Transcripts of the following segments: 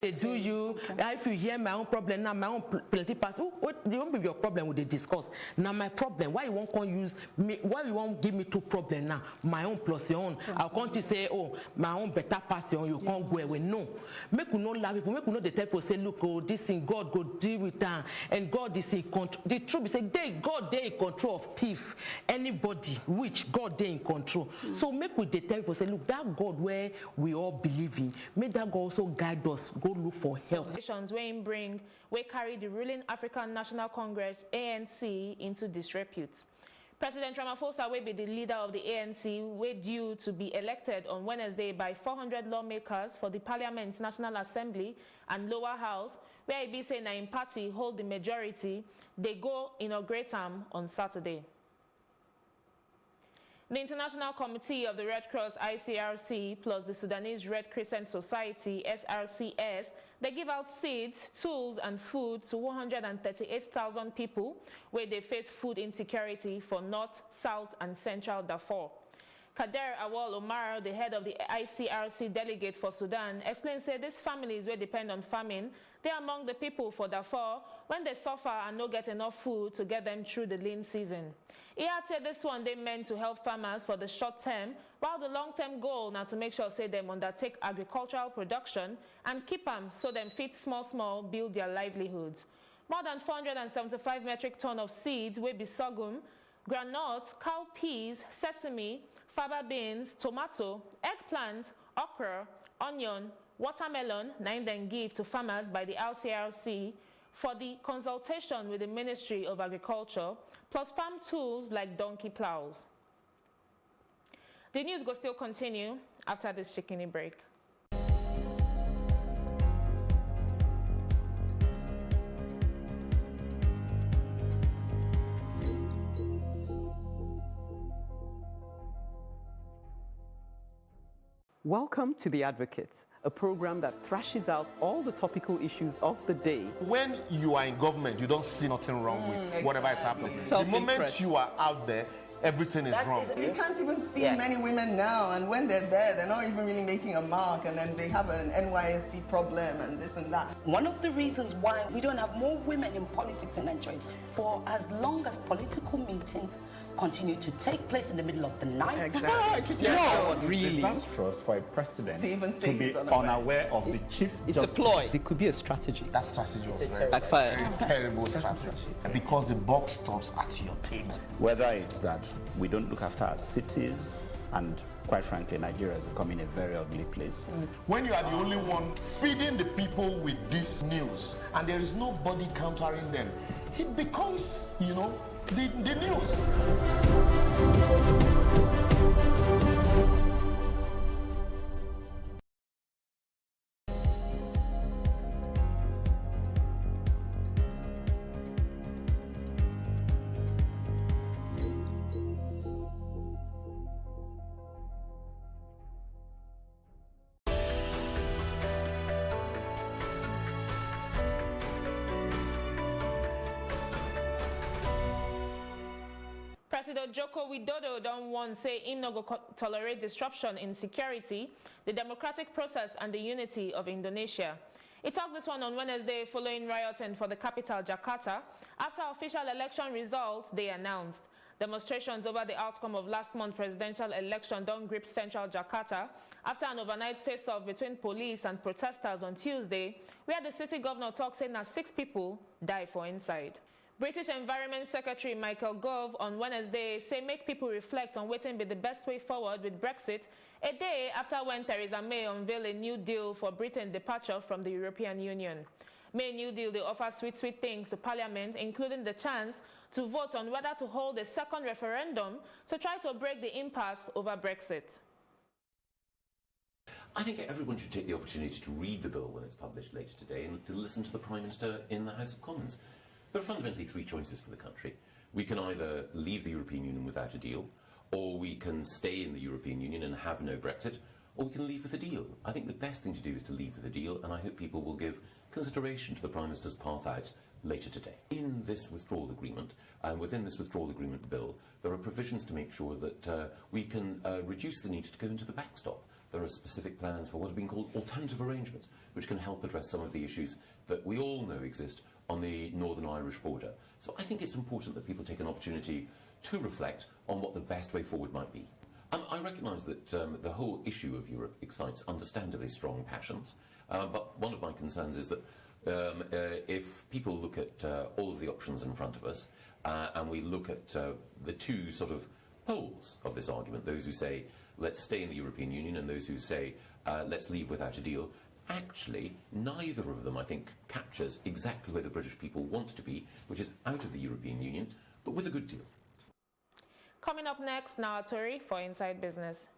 They do you. Okay. If you hear my own problem now, my own plenty pass. What you won't be your problem with they discuss. Now my problem. Why you won't use me? Why you won't give me two problems now? My own plus your own. I'll come to say, oh, my own better pass your own. You can't go away. No. Make you know love people. Make you know the type of say, look, oh, this thing God go deal with that, and God is in control. The truth is, God they in control of thief. Anybody which God they in control. So make we the type people say, look, that God where we all believe in. Make that God also guide us. Go look for help. We carry the ruling African National Congress ANC into disrepute. President Ramaphosa will be the leader of the ANC, we due to be elected on Wednesday by 400 lawmakers for the Parliament's National Assembly and Lower House, where he be saying in party hold the majority. They go inaugurate him on Saturday. The International Committee of the Red Cross ICRC plus the Sudanese Red Crescent Society SRCS, they give out seeds, tools and food to 138,000 people where they face food insecurity for North, South and Central Darfur. Kader Awal Omar, the head of the ICRC delegate for Sudan, explains that these families will depend on famine. They are among the people for Darfur when they suffer and not get enough food to get them through the lean season. He had said this one they meant to help farmers for the short term, while the long-term goal now to make sure say them undertake agricultural production and keep them so them fit small build their livelihoods. More than 475 metric tons of seeds will be sorghum, groundnuts, cowpeas, sesame, faba beans, tomato, eggplant, okra, onion, watermelon, nine then give to farmers by the ICRC for the consultation with the Ministry of Agriculture, plus farm tools like donkey plows. The news will still continue after this chickeny break. Welcome to The Advocate, a program that thrashes out all the topical issues of the day. When you are in government, you don't see nothing wrong with whatever is happening. The moment you are out there, everything is wrong. You can't even see many women now, and when they're there, they're not even really making a mark, and then they have an NYSC problem and this and that. One of the reasons why we don't have more women in politics in Nigeria is for as long as political meetings continue to take place in the middle of the night. Exactly. No, really. It's disastrous for a president to be unaware of the chief justice. It's a ploy. It could be a strategy. That strategy was very terrible strategy. Because the buck stops at your table. Whether it's that we don't look after our cities, and quite frankly, Nigeria is becoming a very ugly place. When you are the only one feeding the people with this news, and there is nobody countering them, it becomes, you know, the news. President Joko Widodo don't want to say him no go tolerate disruption in security, the democratic process and the unity of Indonesia. He talked this one on Wednesday following rioting for the capital Jakarta after official election results they announced. Demonstrations over the outcome of last month's presidential election don't grip central Jakarta after an overnight face-off between police and protesters on Tuesday, where the city governor talked saying that 6 people died for inside. British Environment Secretary Michael Gove on Wednesday say make people reflect on what will be the best way forward with Brexit, a day after when Theresa May unveiled a new deal for Britain's departure from the European Union. May New Deal they offer sweet things to Parliament, including the chance to vote on whether to hold a second referendum to try to break the impasse over Brexit. I think everyone should take the opportunity to read the bill when it's published later today and to listen to the Prime Minister in the House of Commons. There are fundamentally 3 choices for the country. We can either leave the European Union without a deal, or we can stay in the European Union and have no Brexit, or we can leave with a deal. I think the best thing to do is to leave with a deal, and I hope people will give consideration to the Prime Minister's path out later today. In this withdrawal agreement, and within this withdrawal agreement bill, there are provisions to make sure that we can reduce the need to go into the backstop. there are specific plans for what have been called alternative arrangements, which can help address some of the issues that we all know exist on the Northern Irish border. So I think it's important that people take an opportunity to reflect on what the best way forward might be. I recognise that the whole issue of Europe excites understandably strong passions, but one of my concerns is that if people look at all of the options in front of us, and we look at the two sort of poles of this argument, those who say, let's stay in the European Union, and those who say, let's leave without a deal, actually, neither of them, I think, captures exactly where the British people want to be, which is out of the European Union, but with a good deal. Coming up next, Nawa Tori for Inside Business.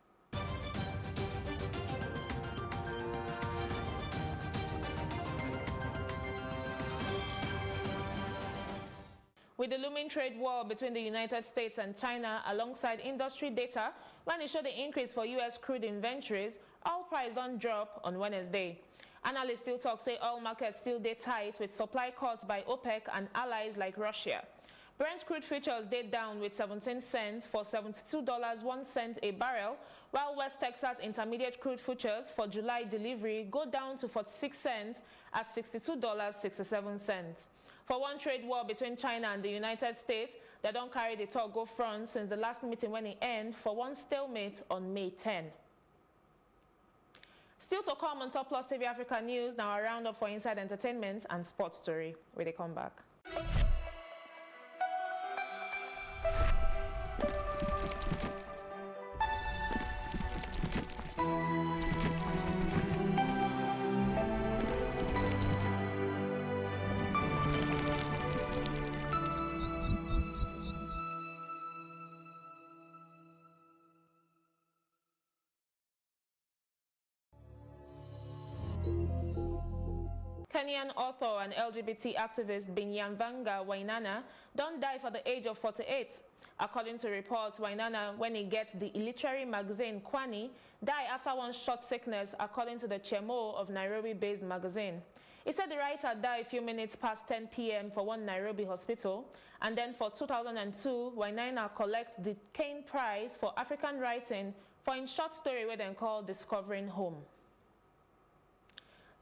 With the looming trade war between the United States and China alongside industry data, when it showed the increase for U.S. crude inventories, oil price don't drop on Wednesday. Analysts still talk say oil markets still dey tight with supply cuts by OPEC and allies like Russia. Brent crude futures dey down with 17 cents for $72.01 a barrel, while West Texas Intermediate crude futures for July delivery go down to 46 cents at $62.67. For one trade war between China and the United States, they don't carry the talk go front since the last meeting when it ended for one stalemate on May 10. Still to come on Top Plus TV Africa News, now a roundup for Inside Entertainment and Sports Story. When they come back. Kenyan author and LGBT activist Binyavanga Wainaina don't die for the age of 48. According to reports, Wainaina, when he gets the literary magazine Kwani, died after one short sickness, according to the Chemo of Nairobi-based magazine. He said the writer died a few minutes past 10 p.m. for one Nairobi hospital, and then for 2002, Wainaina collected the Kane Prize for African Writing for a short story we then called Discovering Home.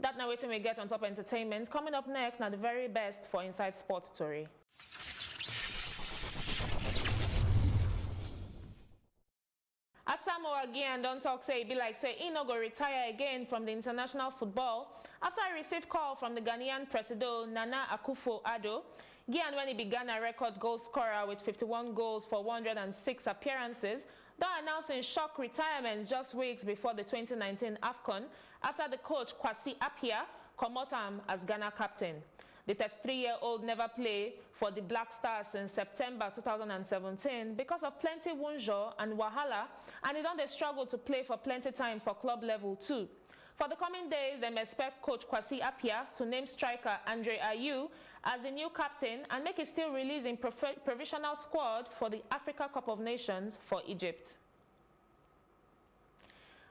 That now waiting we get on Top Entertainment. Coming up next, now the very best for Inside Sports Story. Asamoah Gyan don't talk say be like say he no go retire again from the international football after I received call from the Ghanaian president Nana Akufo-Addo. Gyan, when he began a record goal scorer with 51 goals for 106 appearances, don't announcing shock retirement just weeks before the 2019 AFCON after the coach Kwasi Appiah come out as Ghana captain. The 33-year-old never played for the Black Stars since September 2017 because of plenty wunjo and wahala, and he don't struggle to play for plenty time for club level too. For the coming days, they expect coach Kwasi Appiah to name striker Andre Ayew as the new captain and make it still release in provisional squad for the Africa Cup of Nations for Egypt.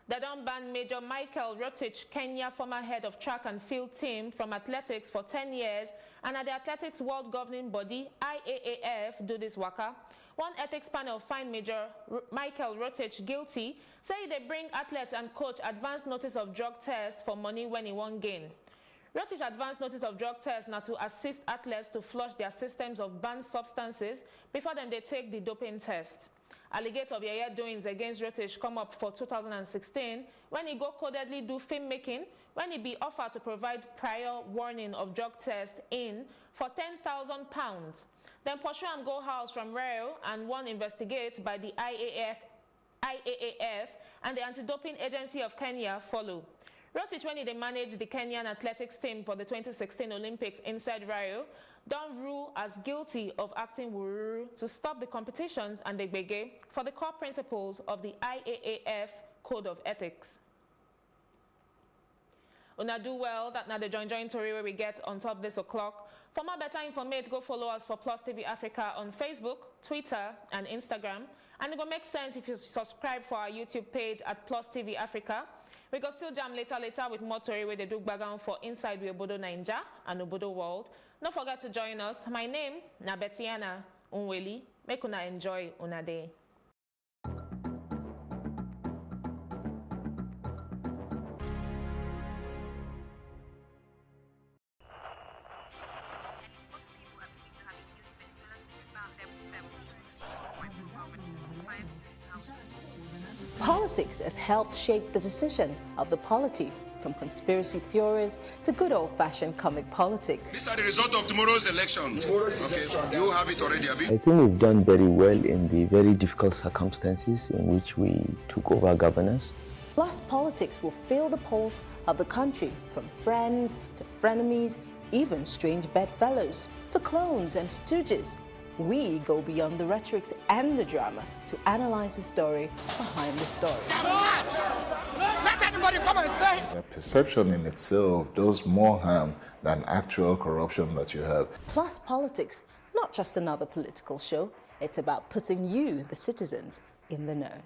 They don't ban Major Michael Rotich, Kenya former head of track and field team, from athletics for 10 years, and at the Athletics World Governing Body, IAAF, do this waka. One ethics panel find Major Michael Rotich guilty, say they bring athletes and coach advance notice of drug test for money when he won't gain. Rotich advance notice of drug test now to assist athletes to flush their systems of banned substances before them they take the doping test. Allegate of Yaya doings against Rotich come up for 2016 when he go codedly do filmmaking when he be offered to provide prior warning of drug test in for £10,000. Then pursue and go house from Rio and one investigate by the IAAF and the Anti-Doping Agency of Kenya follow. Rotich, when he managed the Kenyan athletics team for the 2016 Olympics inside Rio, don't rule as guilty of acting wururu to stop the competitions and the gbege for the core principles of the IAAF's Code of Ethics. Una do well that now the join story where we get on top this o'clock. For more better information, go follow us for Plus TV Africa on Facebook, Twitter, and Instagram. And it will make sense if you subscribe for our YouTube page at Plus TV Africa. We go still jam later with more story where they do background for Inside with Obodo Naija and Obodo World. Don't forget to join us. My name na Betiana Unweli. Make una enjoy una day. Politics has helped shape the decision of the polity, from conspiracy theories to good old-fashioned comic politics. These are the results of tomorrow's election. Okay, you have it already, have you? I think we've done very well in the very difficult circumstances in which we took over governance. Plus, politics will fill the polls of the country, from friends to frenemies, even strange bedfellows, to clones and stooges. We go beyond the rhetorics and the drama to analyze the story behind the story. Let anybody come and say! The perception in itself does more harm than actual corruption that you have. Plus Politics, not just another political show. It's about putting you, the citizens, in the know.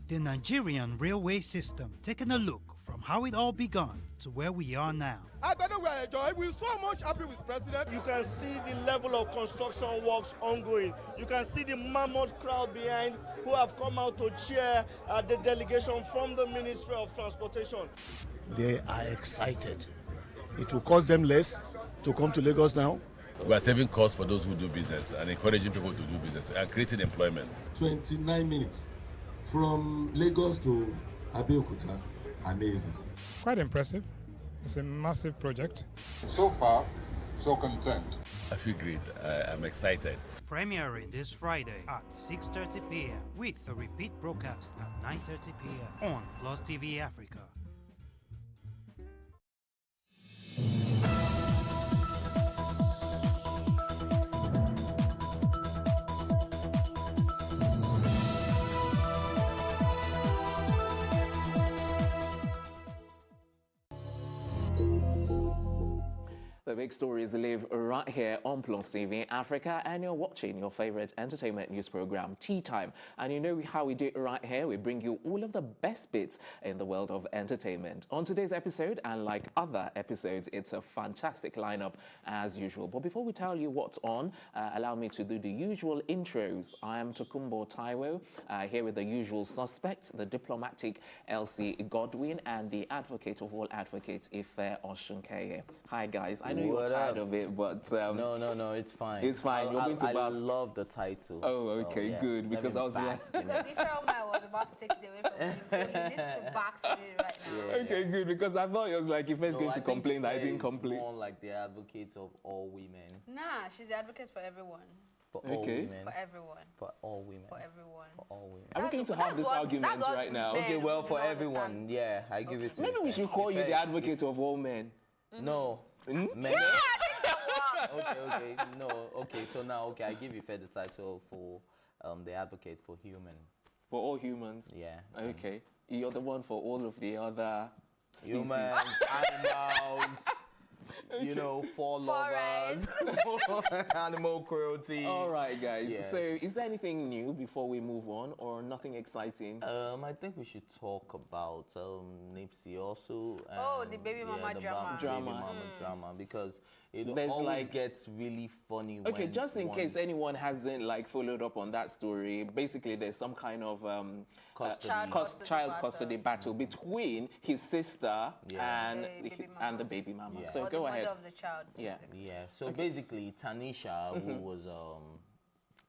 The Nigerian railway system, taking a look from how it all began to where we are now. We're so much happy with President. You can see the level of construction works ongoing. You can see the mammoth crowd behind who have come out to cheer the delegation from the Ministry of Transportation. They are excited. It will cost them less to come to Lagos now. We are saving costs for those who do business and encouraging people to do business and creating employment. 29 minutes from Lagos to Abeokuta. Amazing. Quite impressive. It's a massive project. So far, so content. I feel great. I'm excited. Premiering this Friday at 6:30 p.m. with a repeat broadcast at 9:30 p.m. on Plus TV Africa. The big stories live right here on Plus TV Africa, and you're watching your favorite entertainment news program, Tea Time. And you know how we do it right here. We bring you all of the best bits in the world of entertainment. On today's episode, and like other episodes, it's a fantastic lineup as usual. But before we tell you what's on, allow me to do the usual intros. I am Tokumbo Taiwo, here with the usual suspects, the diplomatic Elsie Godwin and the advocate of all advocates, Ife Oshunkeye. Hi guys. I know you're tired of it, but no, it's fine. It's fine. You're going to bask. I love the title. Oh, okay, so, yeah. good. Because I was like, Ife was about to take it away from him, so he needs to bask in it right now. Okay, good. Because I thought it was like Ife's going to complain that I didn't complain. More like the advocate of all women. Nah, she's the advocate for everyone. For all women. For everyone. For all women. For everyone. For all women. I'm looking to have this argument right now. Okay, well, for everyone, yeah, I give it to you. Maybe we should call you the advocate of all men. No. Men? Yeah, I think that works. Okay, so now, I give you the title for the advocate for human. For all humans? Yeah. Okay. You're the one for all of the other species. Humans, animals, you know, for lovers, animal cruelty. All right, guys. Yeah. So is there anything new before we move on, or nothing exciting? I think we should talk about Nipsey also. The baby mama drama. Baby mama drama, because it always gets really funny. Okay, just in case anyone hasn't followed up on that story, basically there's some kind of child custody battle between his sister and the baby mama. Yeah. So go ahead. Of the child, yeah. So basically, Tanisha, who was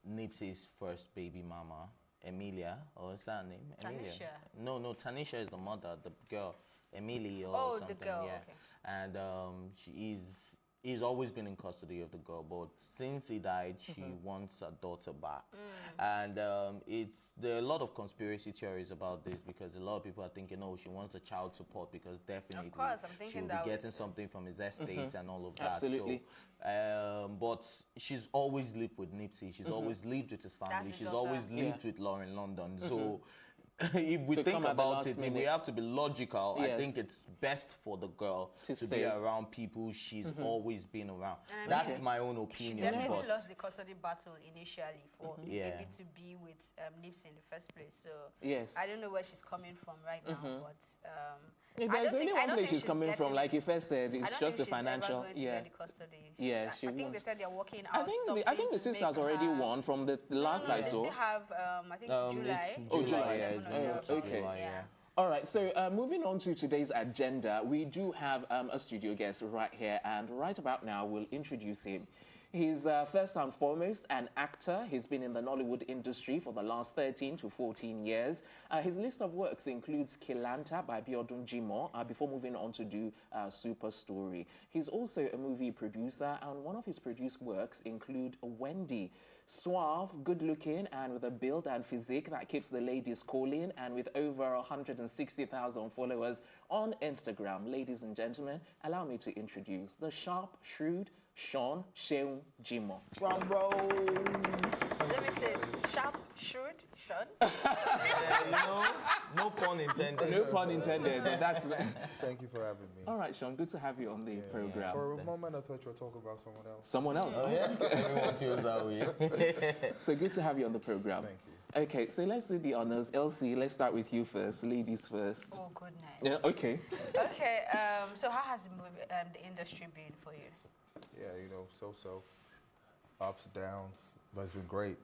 Nipsey's first baby mama, Emilia, or is that her name? Emilia? Tanisha. No, Tanisha is the mother, the girl, Emily or something. The girl. Yeah. Okay. And he's always been in custody of the girl, but since he died, she wants her daughter back. And there are a lot of conspiracy theories about this, because a lot of people are thinking, she wants a child support because definitely of course, I'm thinking she'll be getting something from his estate and all of that. Absolutely. So, but she's always lived with Nipsey. She's always lived with his family. She's always lived with Lauren London. So if we think about it, if we have to be logical, I think it's best for the girl to be around people she's always been around. That's my own opinion. She definitely lost the custody battle initially for maybe to be with Nipsey in the first place. So I don't know where she's coming from right now, but There's only one place she's coming from, like you first said. It's just the financial. Yeah. The custody. Yeah, I think they said they're working out. I think the sister has already won from the last I saw. They still have, I think July. July. Okay. Yeah. All right, so moving on to today's agenda, we do have a studio guest right here, and right about now we'll introduce him. He's first and foremost an actor. He's been in the Nollywood industry for the last 13 to 14 years. His list of works includes Kilanta by Biodun Jimo, before moving on to do Super Story. He's also a movie producer, and one of his produced works include Wendy. Suave, good-looking, and with a build and physique that keeps the ladies calling, and with over 160,000 followers on Instagram. Ladies and gentlemen, allow me to introduce the sharp, shrewd Sean Sheung Jimo. Drum roll. Let me say, sharp, shrewd, Sean. No pun intended. No pun intended. That's. Thank you for having me. All right, Sean, good to have you on the program. For a moment, I thought you were talking about someone else. Someone else? Oh, yeah? Everyone feels that way. So good to have you on the program. Thank you. Okay, so let's do the honors. Elsie, let's start with you first. Ladies first. Oh, goodness. Yeah, okay. Okay, so how has the industry been for you? Yeah, so ups, downs, but it's been great.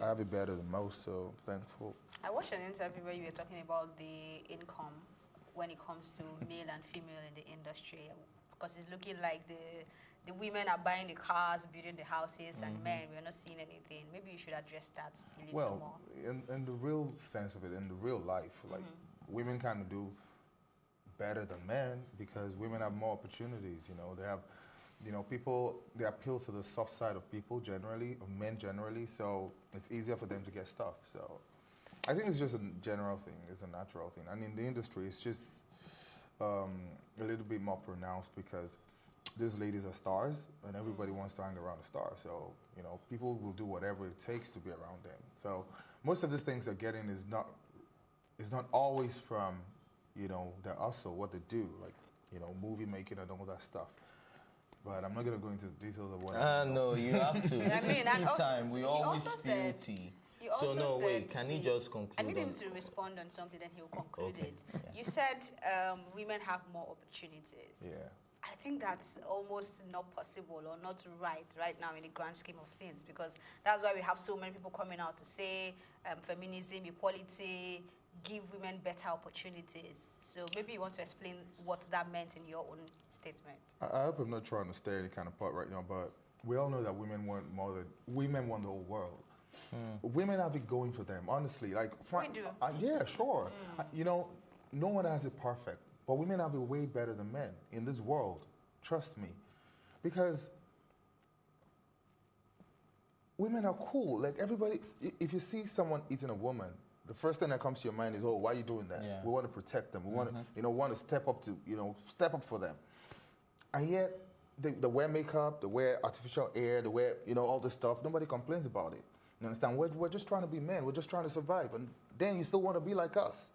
I have it better than most, so thankful. I watched an interview where you were talking about the income when it comes to male and female in the industry, because it's looking like the women are buying the cars, building the houses, and men, we're not seeing anything. Maybe you should address that a little more. Well, in the real sense of it, in the real life, like women kind of do better than men because women have more opportunities. They have. People, they appeal to the soft side of people generally, of men generally, so it's easier for them to get stuff. So I think it's just a general thing, it's a natural thing. And in the industry, it's just a little bit more pronounced because these ladies are stars and everybody wants to hang around a star. So, people will do whatever it takes to be around them. So most of these things they're getting is not always from, their hustle, what they do, like, movie making and all that stuff. But I'm not going to go into the details of what no, you have to. This is tea time. We always spill tea. So no, wait, can he just conclude? I need him to respond on something, then he'll conclude it. Yeah. You said women have more opportunities. Yeah. I think that's almost not possible or not right now in the grand scheme of things, because that's why we have so many people coming out to say feminism, equality, give women better opportunities. So maybe you want to explain what that meant in your own statement. I hope I'm not trying to stir any kind of pot right now, but we all know that women want the whole world. Women have it going for them, honestly. Like, we do. Yeah, sure. No one has it perfect, but women have it way better than men in this world. Trust me, because women are cool. Like everybody, if you see someone eating a woman, the first thing that comes to your mind is, oh, why are you doing that? Yeah. We want to protect them. We want to, step up for them. And yet, they wear makeup, they wear artificial hair, they wear, all this stuff. Nobody complains about it. You understand? We're just trying to be men. We're just trying to survive. And then you still want to be like us.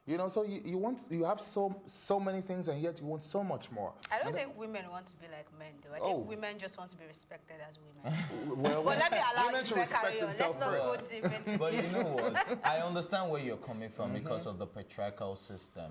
So you have so many things, and yet you want so much more. I don't think women want to be like men, though. I think women just want to be respected as women. Well, let me allow you to respect carry on. Let's not go deep into But you know what? I understand where you're coming from because of the patriarchal system,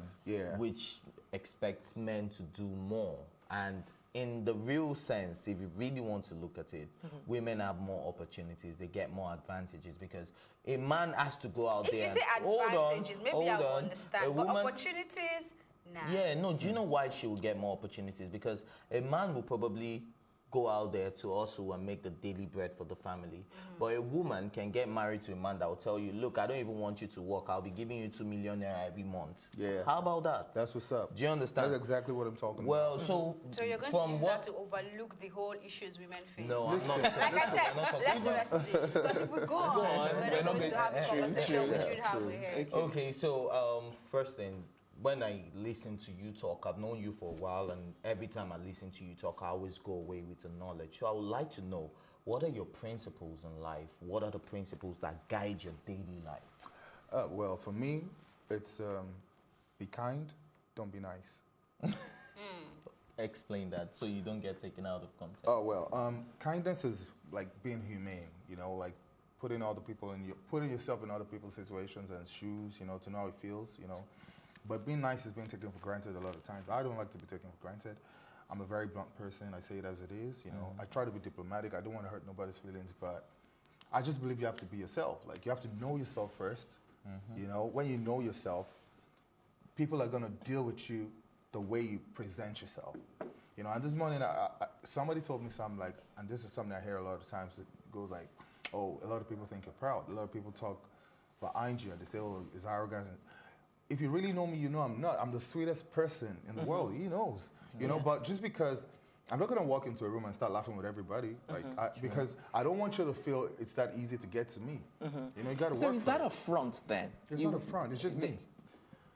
which expects men to do more. And in the real sense, if you really want to look at it, women have more opportunities. They get more advantages because a man has to go out there. If you say advantages, maybe I will understand. But opportunities, nah. Yeah, no. Do you know why she will get more opportunities? Because a man will probably go out there to hustle and make the daily bread for the family. But a woman can get married to a man that will tell you, look, I don't even want you to work. I'll be giving you 2 million naira every month. Yeah. How about that? That's what's up. Do you understand? That's exactly what I'm talking about. So you're going to use that to overlook the whole issues women face? No, I'm not. Like I said, let's rest this. Because if we go on, we're not going to have the conversation we should have with her. Okay, so first thing, when I listen to you talk, I've known you for a while, and every time I listen to you talk, I always go away with the knowledge. So I would like to know, what are your principles in life? What are the principles that guide your daily life? Well, for me, it's be kind, don't be nice. Explain that so you don't get taken out of context. Oh, well, kindness is like being humane, like putting yourself in other people's situations and shoes, to know how it feels, But being nice is being taken for granted a lot of times. I don't like to be taken for granted. I'm a very blunt person. I say it as it is. You know, I try to be diplomatic. I don't want to hurt nobody's feelings, but I just believe you have to be yourself. Like, you have to know yourself first. You know, when you know yourself, people are going to deal with you the way you present yourself. You know, and this morning, somebody told me something like, and this is something I hear a lot of times, it goes like, oh, a lot of people think you're proud. A lot of people talk behind you and they say, oh, it's arrogant. If you really know me, you know I'm not. I'm the sweetest person in the world. He knows. You know, but just because I'm not going to walk into a room and start laughing with everybody, like, because I don't want you to feel it's that easy to get to me. You know, you got to work. So is that a front then? It's not a front. It's just me.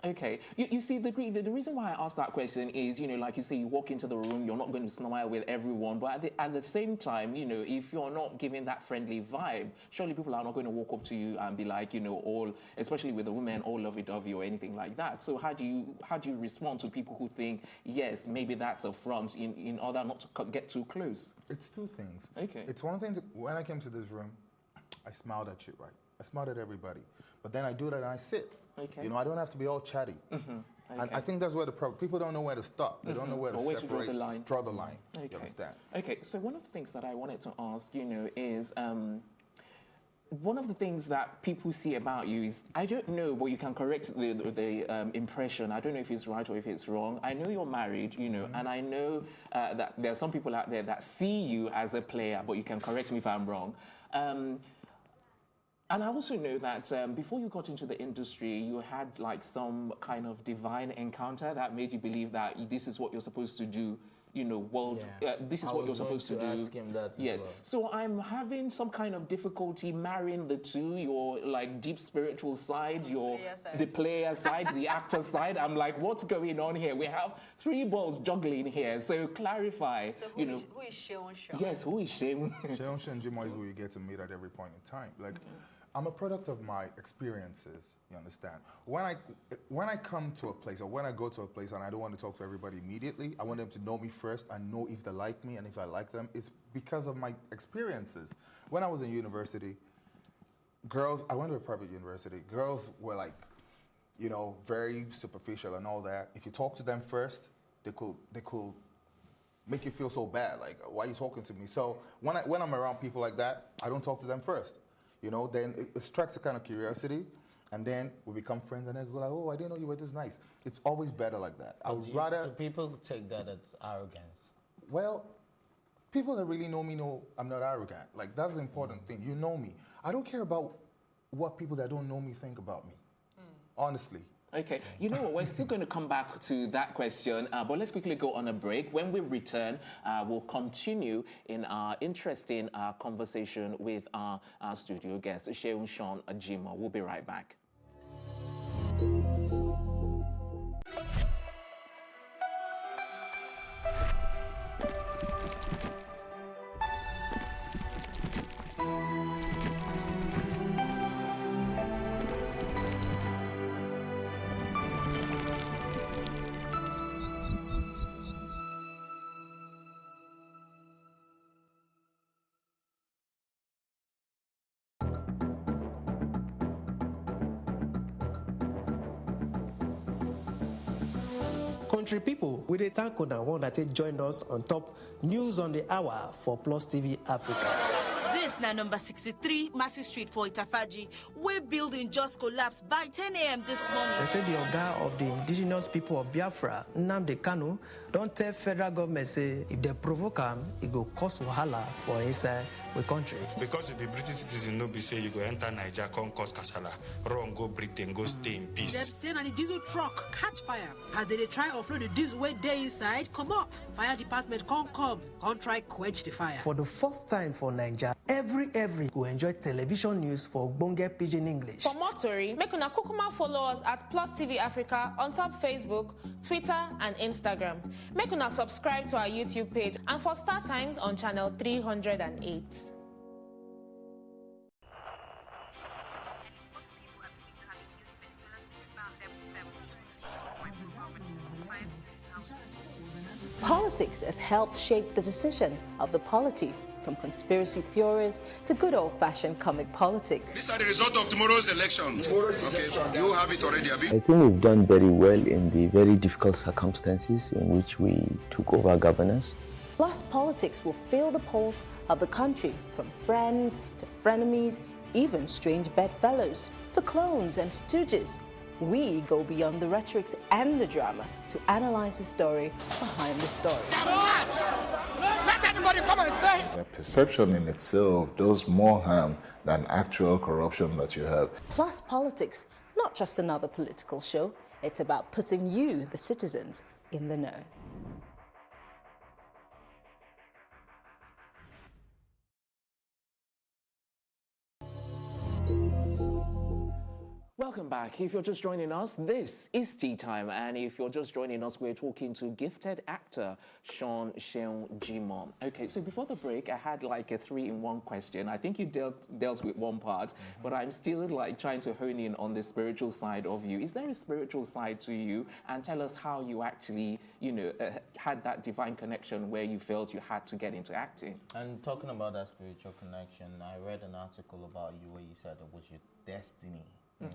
Okay. You see, the reason why I asked that question is, you know, like you say, you walk into the room, you're not going to smile with everyone, but at the same time, you know, if you're not giving that friendly vibe, surely people are not going to walk up to you and be like, you know, all, especially with the women, all lovey-dovey or anything like that. So how do you respond to people who think, yes, maybe that's a front in order not to get too close? It's two things. Okay. It's one thing, when I came to this room, I smiled at you, right? I smiled at everybody. But then I do that and I sit. Okay. You know, I don't have to be all chatty. And I think that's where the problem, people don't know where to stop. They don't know where to separate. To draw the line. Draw the line. Okay. You understand? Okay, so one of the things that I wanted to ask, you know, is one of the things that people see about you is, I don't know, but you can correct the impression. I don't know if it's right or if it's wrong. I know you're married, you know, and I know that there are some people out there that see you as a player, but you can correct me if I'm wrong. And I also know that before you got into the industry, you had like some kind of divine encounter that made you believe that this is what you're supposed to do, you know, this is what you're supposed to do. Ask him that yes. well. So I'm having some kind of difficulty marrying the two, your like deep spiritual side, the player side, the actor side. I'm like, what's going on here? We have three balls juggling here. So clarify. So who is Seun Sean? Yes, who is Seun? Seun Sean Jimoh is who you get to meet at every point in time. Like, I'm a product of my experiences, you understand? When I come to a place or when I go to a place and I don't want to talk to everybody immediately, I want them to know me first and know if they like me and if I like them. It's because of my experiences. When I was in university, I went to a private university, girls were like, you know, very superficial and all that. If you talk to them first, they could make you feel so bad, like, why are you talking to me? So when I'm around people like that, I don't talk to them first. You know, then it strikes a kind of curiosity, and then we become friends, and then we're like, oh, I didn't know you were this nice. It's always better like that. I would rather... Do people take that as arrogance? Well, people that really know me know I'm not arrogant. Like, that's the important thing. You know me. I don't care about what people that don't know me think about me, honestly. Okay, you know what, we're still going to come back to that question, but let's quickly go on a break. When we return, we'll continue in our interesting conversation with our studio guest, Seun Sean Jimoh. We'll be right back. Country people, we dey thank una one that joined us on top News on the Hour for Plus TV Africa. This na number 63 Massey Street for Itafaji, where building just collapsed by 10 a.m. this morning. They say the Oga of the indigenous people of Biafra, Nnamdi Kanu, don't tell federal government say if they provoke him, it go cause wahala for inside the country. Because if the British citizen no be say you go enter Nigeria, come cause kasala, run go Britain, go stay in peace. Them say na the diesel truck catch fire as they try offload the diesel way they inside. Come out, fire department come try quench the fire. For the first time for Nigeria, every will enjoy television news for Ogbonge Pidgin English. For more tori, make una kukuma follow us at Plus TV Africa on top Facebook, Twitter, and Instagram. Make una subscribe to our YouTube page and for Star Times on channel 308. Politics has helped shape the decision of the polity from conspiracy theories to good old-fashioned comic politics. These are the results of tomorrow's election. Okay, you have it already, have you? I think we've done very well in the very difficult circumstances in which we took over governance. Plus, politics will fill the polls of the country, from friends to frenemies, even strange bedfellows to clones and stooges. We go beyond the rhetorics and the drama to analyze the story behind the story. Let anybody come and say! The perception in itself does more harm than actual corruption that you have. Plus, politics, not just another political show. It's about putting you, the citizens, in the know. Welcome back. If you're just joining us, this is Tea Time, and if you're just joining us, we're talking to gifted actor Sean Seung-Jimon. Okay, so before the break, I had like a 3-in-1 question. I think you dealt with one part, but I'm still like trying to hone in on the spiritual side of you. Is there a spiritual side to you? And tell us how you actually, had that divine connection where you felt you had to get into acting. And talking about that spiritual connection, I read an article about you where you said it was your destiny to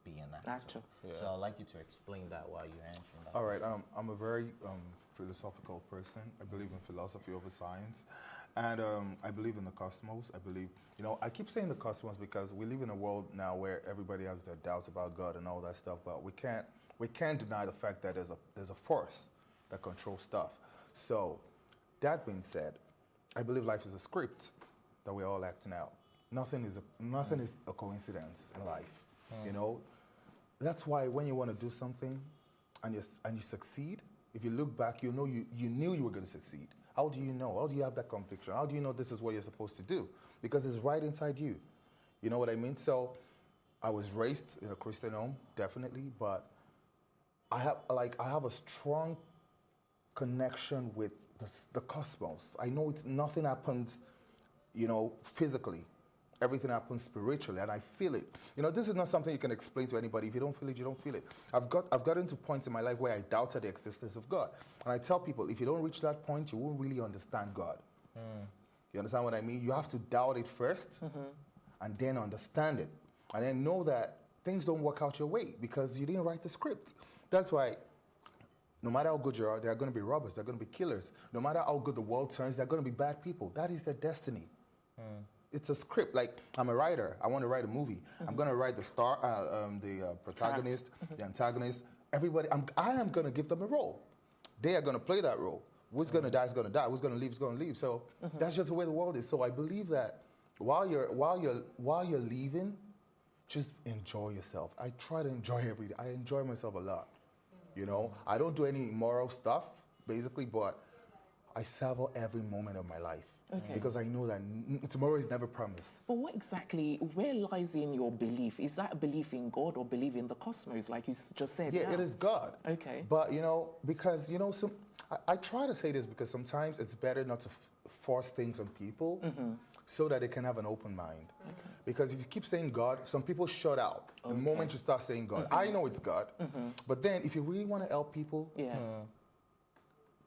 be an actor. Yeah. So I'd like you to explain that while you're answering that. All right, I'm a very philosophical person. I believe in philosophy over science. And I believe in the cosmos. I believe, I keep saying the cosmos because we live in a world now where everybody has their doubts about God and all that stuff, but we can't deny the fact that there's a force that controls stuff. So, that being said, I believe life is a script that we're all acting out. Nothing is a coincidence in life. That's why when you want to do something and you succeed, if you look back, you knew you were going to succeed. How do you know? How do you have that conviction? How do you know this is what you're supposed to do? Because it's right inside you. You know what I mean? So I was raised in a Christian home, definitely, but I have a strong connection with the cosmos. I know nothing happens, physically. Everything happens spiritually, and I feel it. This is not something you can explain to anybody. If you don't feel it, you don't feel it. I've gotten to points in my life where I doubted the existence of God. And I tell people, if you don't reach that point, you won't really understand God. You understand what I mean? You have to doubt it first, and then understand it. And then know that things don't work out your way because you didn't write the script. That's why no matter how good you are, there are going to be robbers, there are going to be killers. No matter how good the world turns, there are going to be bad people. That is their destiny. It's a script. Like, I'm a writer. I want to write a movie. I'm going to write the protagonist, the antagonist, everybody. I am going to give them a role. They are going to play that role. Who's going to die is going to die. Who's going to leave is going to leave. So that's just the way the world is. So I believe that while you're leaving, just enjoy yourself. I try to enjoy every day. I enjoy myself a lot. I don't do any immoral stuff, basically, but I savor every moment of my life. Okay. Because I know that tomorrow is never promised. But where lies in your belief? Is that a belief in God or belief in the cosmos, like you just said? Yeah, it is God. Okay. But, because, I try to say this because sometimes it's better not to force things on people so that they can have an open mind. Okay. Because if you keep saying God, some people shut out the moment you start saying God. I know it's God, but then if you really want to help people,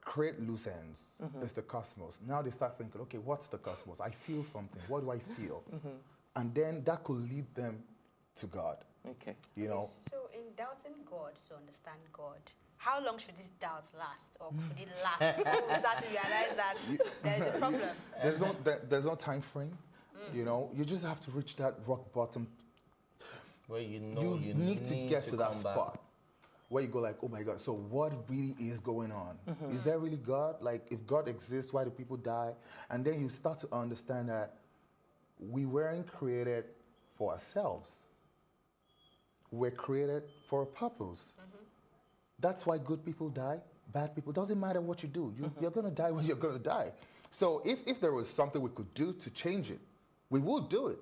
create loose ends. It's the cosmos. Now they start thinking, okay, what's the cosmos? I feel something. What do I feel? And then that could lead them to God. Okay. So in doubting God, to understand God, how long should these doubts last? Or should it last before we start to realize that there is a problem? There's no time frame. You just have to reach that rock bottom. Where you need to get to that spot. Where you go like, oh my God, so what really is going on? Is there really God? Like, if God exists, why do people die? And then you start to understand that we weren't created for ourselves. We're created for a purpose. That's why good people die, bad people. Doesn't matter what you do. You're going to die when you're going to die. So if there was something we could do to change it, we would do it.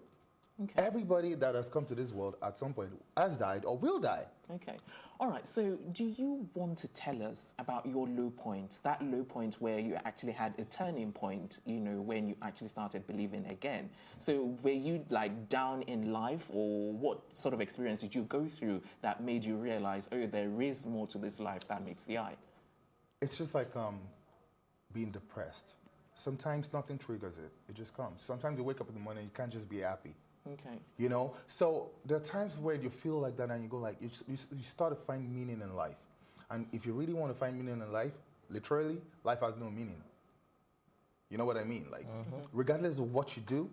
Okay. Everybody that has come to this world at some point has died or will die. Okay. All right. So do you want to tell us about your low point, that low point where you actually had a turning point, when you actually started believing again? So were you like down in life, or what sort of experience did you go through that made you realize, oh, there is more to this life than meets the eye? It's just like being depressed. Sometimes nothing triggers it. It just comes. Sometimes you wake up in the morning, you can't just be happy. Okay. You know? So there are times where you feel like that and you go like, you start to find meaning in life. And if you really want to find meaning in life, literally, life has no meaning. You know what I mean? Like, regardless of what you do,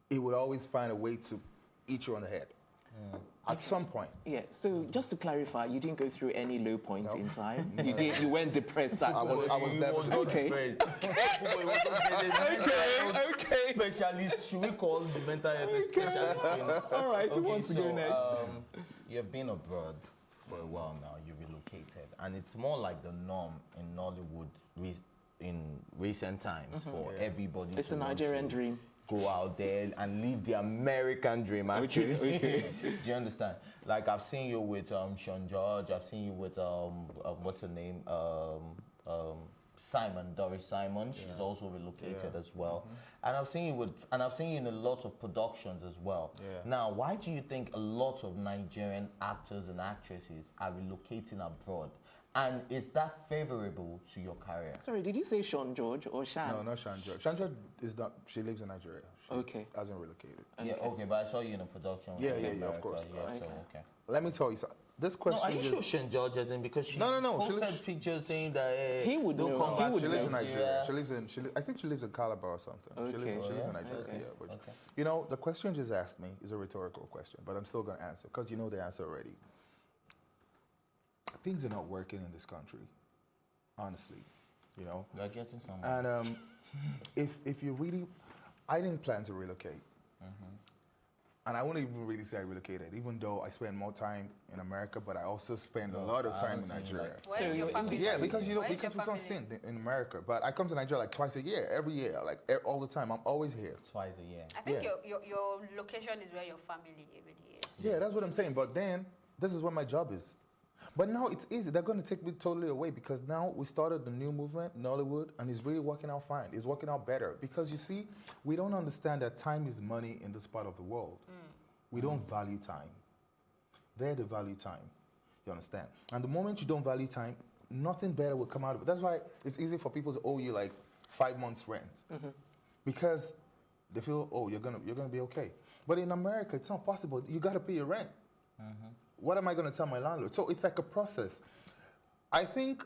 it would always find a way to eat you on the head. At some point. Yeah, so just to clarify, you didn't go through any low point in time? You didn't, you weren't depressed at all? I was definitely okay. Okay. Specialist, should we call the mental health specialist? All right, who wants to go next? You've been abroad for a while now, you relocated, and it's more like the norm in Nollywood in recent times for everybody. It's a Nigerian dream. Go out there and live the American dream. Actually. Okay. Do you understand? Like I've seen you with Sean George. I've seen you with what's her name? Doris Simon. She's also relocated as well. And I've seen you in a lot of productions as well. Now, why do you think a lot of Nigerian actors and actresses are relocating abroad? And is that favorable to your career? Sorry, did you say Sean George or Shan? No, not Sean George. Sean George is not. She lives in Nigeria. She hasn't relocated. Yeah, okay, but I saw you in a production. Yeah, of course. Yeah, so, okay. Let me tell you something. This question. No, are you sure Sean George isn't? Because she posted pictures saying that he would don't know. come back. She lives in Nigeria. I think she lives in Calabar or something. Okay. She lives in Nigeria. Okay. Yeah, but you know, the question you just asked me is a rhetorical question, but I'm still going to answer because you know the answer already. Things are not working in this country, honestly. You know. They're getting somewhere. And if you really, I didn't plan to relocate. And I wouldn't even really say I relocated, even though I spend more time in America, but I also spend a lot of time in Nigeria. Where's your family? Yeah, because we don't stay in America. But I come to Nigeria like twice a year, every year, like all the time. I'm always here. Twice a year. I think your location is where your family really is. Yeah, that's what I'm saying. But then, this is what my job is. But now it's easy. They're going to take me totally away because now we started the new movement, Nollywood, and it's really working out fine. It's working out better. Because you see, we don't understand that time is money in this part of the world. We don't value time. They value time. You understand? And the moment you don't value time, nothing better will come out of it. That's why it's easy for people to owe you like 5 months' rent. Because they feel, oh, you're gonna be okay. But in America, it's not possible. You got to pay your rent. What am I going to tell my landlord? So it's like a process. I think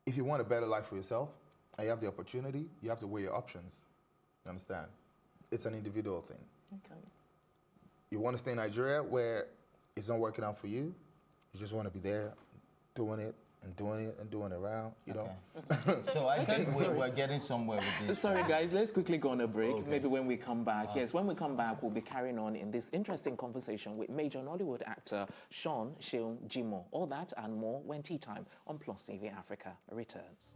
if you want a better life for yourself and you have the opportunity, you have to weigh your options. You understand? It's an individual thing. Okay. You want to stay in Nigeria where it's not working out for you. You just want to be there doing it and doing it and doing it around, you know? So I think we're getting somewhere with this. Sorry, guys, let's quickly go on a break. Okay. Maybe when we come back. Yes, when we come back, we'll be carrying on in this interesting conversation with major Nollywood actor Sean Seun Jimoh. All that and more when Tea Time on Plus TV Africa returns.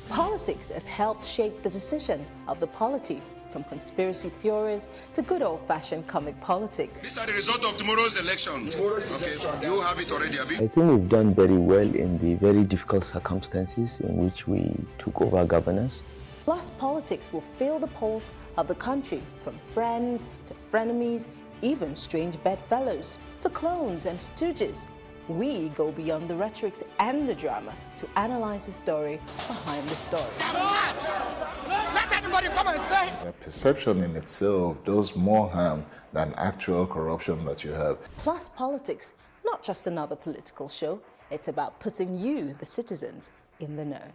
Politics has helped shape the decision of the polity, from conspiracy theories to good old-fashioned comic politics. These are the results of tomorrow's election. Okay, you have it already, Abi? I think we've done very well in the very difficult circumstances in which we took over governance. Plus, politics will fill the polls of the country, from friends to frenemies, even strange bedfellows, to clones and stooges. We go beyond the rhetorics and the drama to analyze the story behind the story. Let anybody come and say. The perception in itself does more harm than actual corruption that you have. Plus Politics, not just another political show. It's about putting you, the citizens, in the know.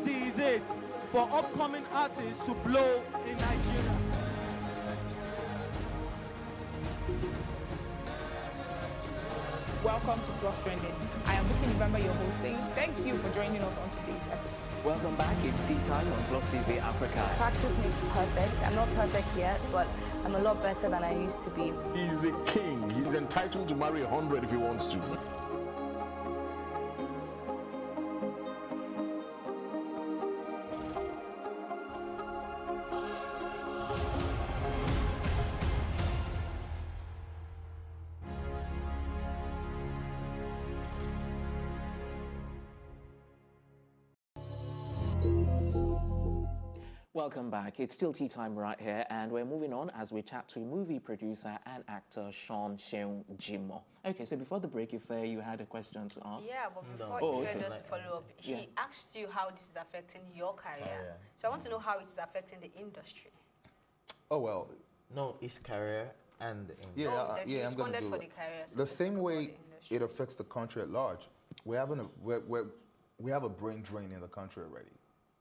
Is it for upcoming artists to blow in Nigeria. welcome to Plus Trending. I am Buki November, your host, saying thank you for joining us on today's episode. Welcome back. It's tea time on Plus TV Africa. Practice makes perfect. I'm not perfect yet, but I'm a lot better than I used to be. He's a king. He's entitled to marry 100 if he wants to. Welcome back. It's still tea time right here, and we're moving on as we chat to movie producer and actor Sean Seun Jimoh. Okay, so before the break, you had a question to ask. Yeah, but before just to follow up, he asked you how this is affecting your career. So I want to know how it is affecting the industry. Oh, well. No, his career and the industry. Yeah, I'm going to do for it. The career, so the same way it affects the country at large. We have a brain drain in the country already.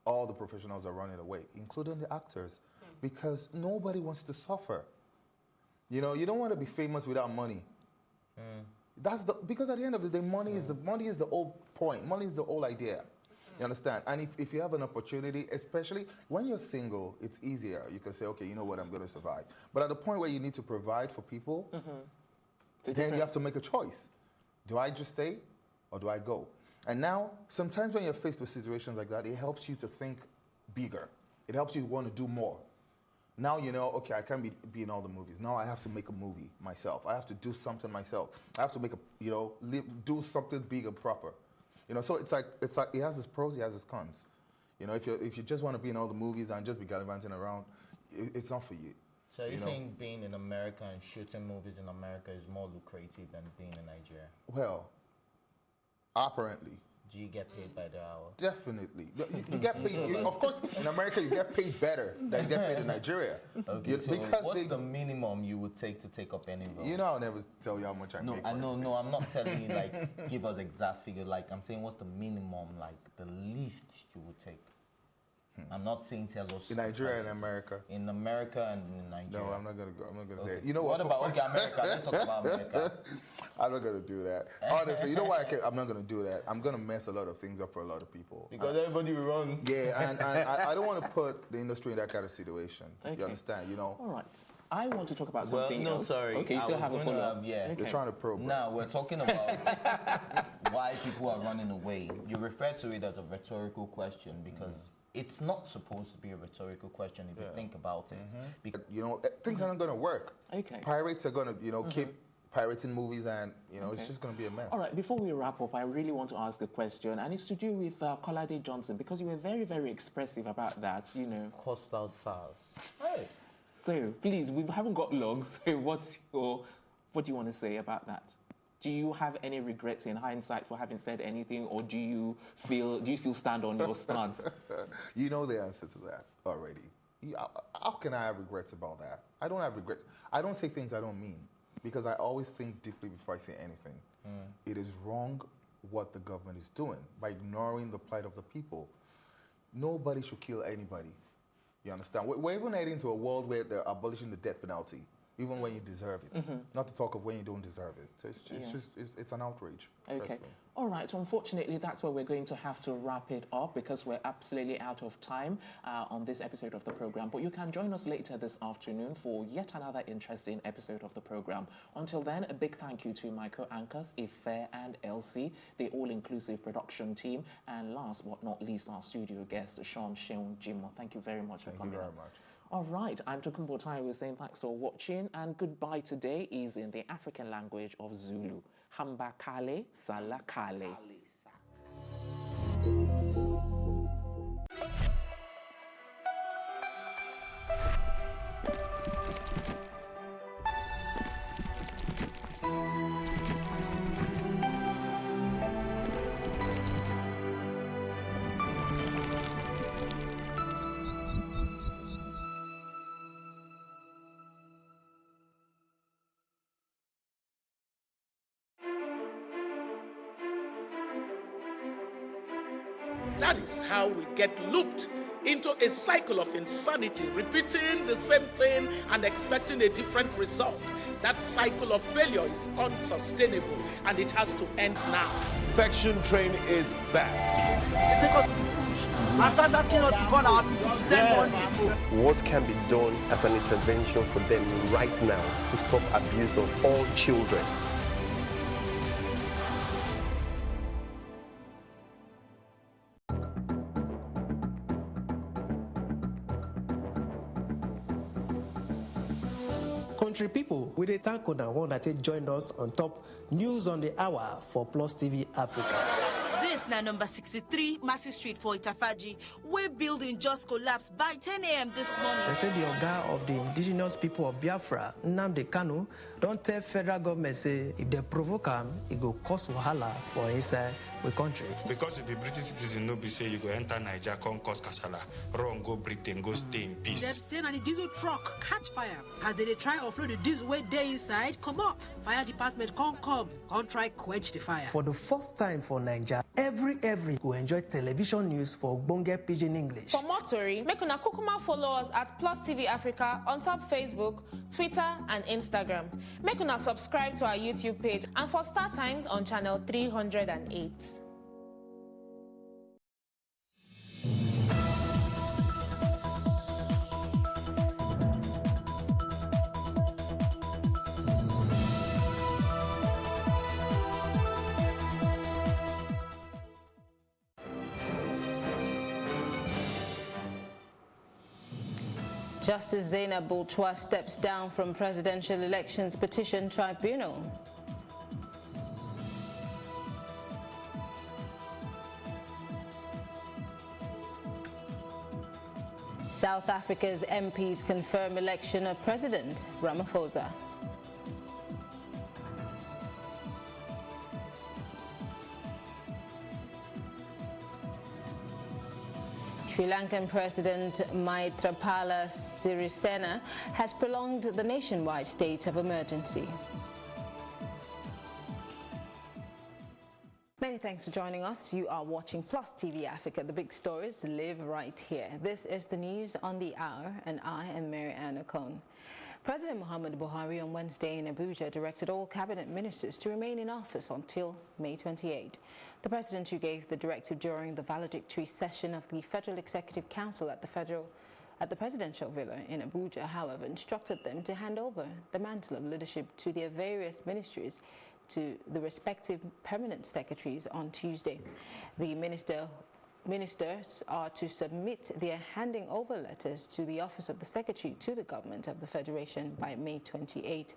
All the professionals are running away, including the actors, because nobody wants to suffer. You know, you don't want to be famous without money. Because at the end of the day, money is the whole point. Money is the whole idea. You understand? And if you have an opportunity, especially when you're single, it's easier. You can say, okay, you know what, I'm going to survive. But at the point where you need to provide for people, then you have to make a choice. Do I just stay or do I go? And now, sometimes when you're faced with situations like that, it helps you to think bigger. It helps you want to do more. Now you know, okay, I can't be in all the movies. Now I have to make a movie myself. I have to do something myself. I have to make do something big and proper. You know, so it's like it has its pros, it has its cons. You know, if you just want to be in all the movies and just be gallivanting around, it's not for you. So you're saying being in America and shooting movies in America is more lucrative than being in Nigeria? Well, apparently. Do you get paid by the hour? Definitely. You get paid. Of course, in America, you get paid better than you get paid in Nigeria. Okay, so what's the minimum you would take to take up any role? You know, I'll never tell you how much I make. No, I'm not telling you, like, give us exact figure. Like, I'm saying what's the minimum, like, the least you would take? I'm not saying tell us. In Nigeria and America. In America and in Nigeria. No, I'm not gonna say it. You know what? America? Let's talk about America. I'm not gonna do that. Honestly, you know why I'm not gonna do that? I'm gonna mess a lot of things up for a lot of people. Because everybody will run. Yeah, and I don't want to put the industry in that kind of situation. Okay. You understand? You know. All right. I want to talk about something else. No, sorry. Okay, you still have a follow-up. Yeah. They're trying to probe. Now, we're talking about why people are running away. You refer to it as a rhetorical question because it's not supposed to be a rhetorical question if you think about it. Because, you know, things are not going to work. Okay. Pirates are going to, keep pirating movies and, it's just going to be a mess. All right, before we wrap up, I really want to ask a question, and it's to do with Kolade Johnson, because you were very, very expressive about that, Coastal SARS. Hey. So, please, we haven't got long, so what do you want to say about that? Do you have any regrets in hindsight for having said anything, or do you still stand on your stance? You know the answer to that already. How can I have regrets about that? I don't have regrets. I don't say things I don't mean, because I always think deeply before I say anything. It is wrong what the government is doing by ignoring the plight of the people. Nobody should kill anybody. You understand? We're even heading to a world where they're abolishing the death penalty, even when you deserve it. Not to talk of when you don't deserve it. So it's an outrage. Okay. All right. Unfortunately, that's where we're going to have to wrap it up because we're absolutely out of time on this episode of the program. But you can join us later this afternoon for yet another interesting episode of the program. Until then, a big thank you to my co-anchors, Ife and Elsie, the all-inclusive production team, and last but not least, our studio guest, Sean Seun Jimoh. Thank you very much for coming. Thank you very much. All right, I'm Tokunbo Taiwo saying thanks for watching, and goodbye today is in the African language of Zulu. Hamba Kale, Sala Kale. That is how we get looped into a cycle of insanity, repeating the same thing and expecting a different result. That cycle of failure is unsustainable and it has to end now. Infection train is back. They take us to the push and start asking us to call our people to send money. What can be done as an intervention for them right now to stop abuse of all children? Country people, we dey thank una one that joined us on top News on the Hour for Plus TV Africa. This na number 63 Massey Street for Itafaji, where building just collapsed by 10 a.m. this morning. They say the Oga of the indigenous people of Biafra, Nnamdi Kanu, don't tell federal government say if they provoke him, it go cause wahala for inside the country. Because if the British citizen no be say you go enter Nigeria, come cause kasala, run go Britain, go stay in peace. Them say na the diesel truck catch fire as they try offload the diesel way day inside. Come out, fire department come try quench the fire. For the first time for Nigeria, every go enjoy television news for Ogbonge Pidgin English. For more tori, make una kukuma follow us at Plus TV Africa on top Facebook, Twitter and Instagram. Make una subscribe to our YouTube page and for Star Times on channel 308. Justice Zainab Bultua steps down from Presidential Elections Petition Tribunal. South Africa's MPs confirm election of President Ramaphosa. Sri Lankan President Maithripala Sirisena has prolonged the nationwide state of emergency. Many thanks for joining us. You are watching Plus TV Africa. The big stories live right here. This is the News on the Hour, and I am Mary Ann Okon. President Muhammadu Buhari on Wednesday in Abuja directed all cabinet ministers to remain in office until May 28. The president, who gave the directive during the valedictory session of the Federal Executive Council at the Presidential Villa in Abuja, however, instructed them to hand over the mantle of leadership to their various ministries to the respective permanent secretaries on Tuesday. The ministers are to submit their handing over letters to the office of the secretary to the government of the Federation by May 28.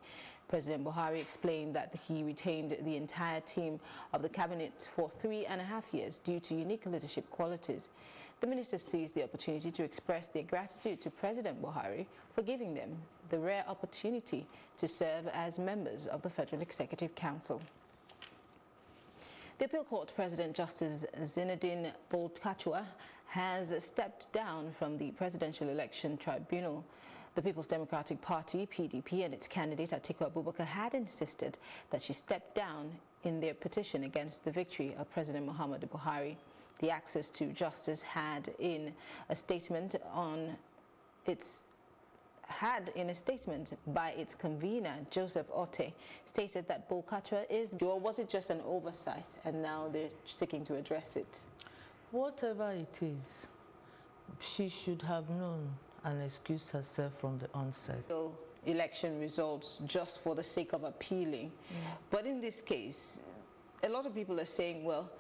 President Buhari explained that he retained the entire team of the cabinet for 3.5 years due to unique leadership qualities. The ministers seized the opportunity to express their gratitude to President Buhari for giving them the rare opportunity to serve as members of the Federal Executive Council. The Appeal Court President Justice Zinedine Bolkachua has stepped down from the Presidential Election Tribunal. The People's Democratic Party, PDP, and its candidate Atiku Abubakar had insisted that she step down in their petition against the victory of President Muhammadu Buhari. The Access to Justice had in a statement by its convener, Joseph Otte, stated that Bolkachua or was it just an oversight and now they're seeking to address it? Whatever it is, she should have known and excused herself from the onset. Election results just for the sake of appealing. But in this case, a lot of people are saying, well,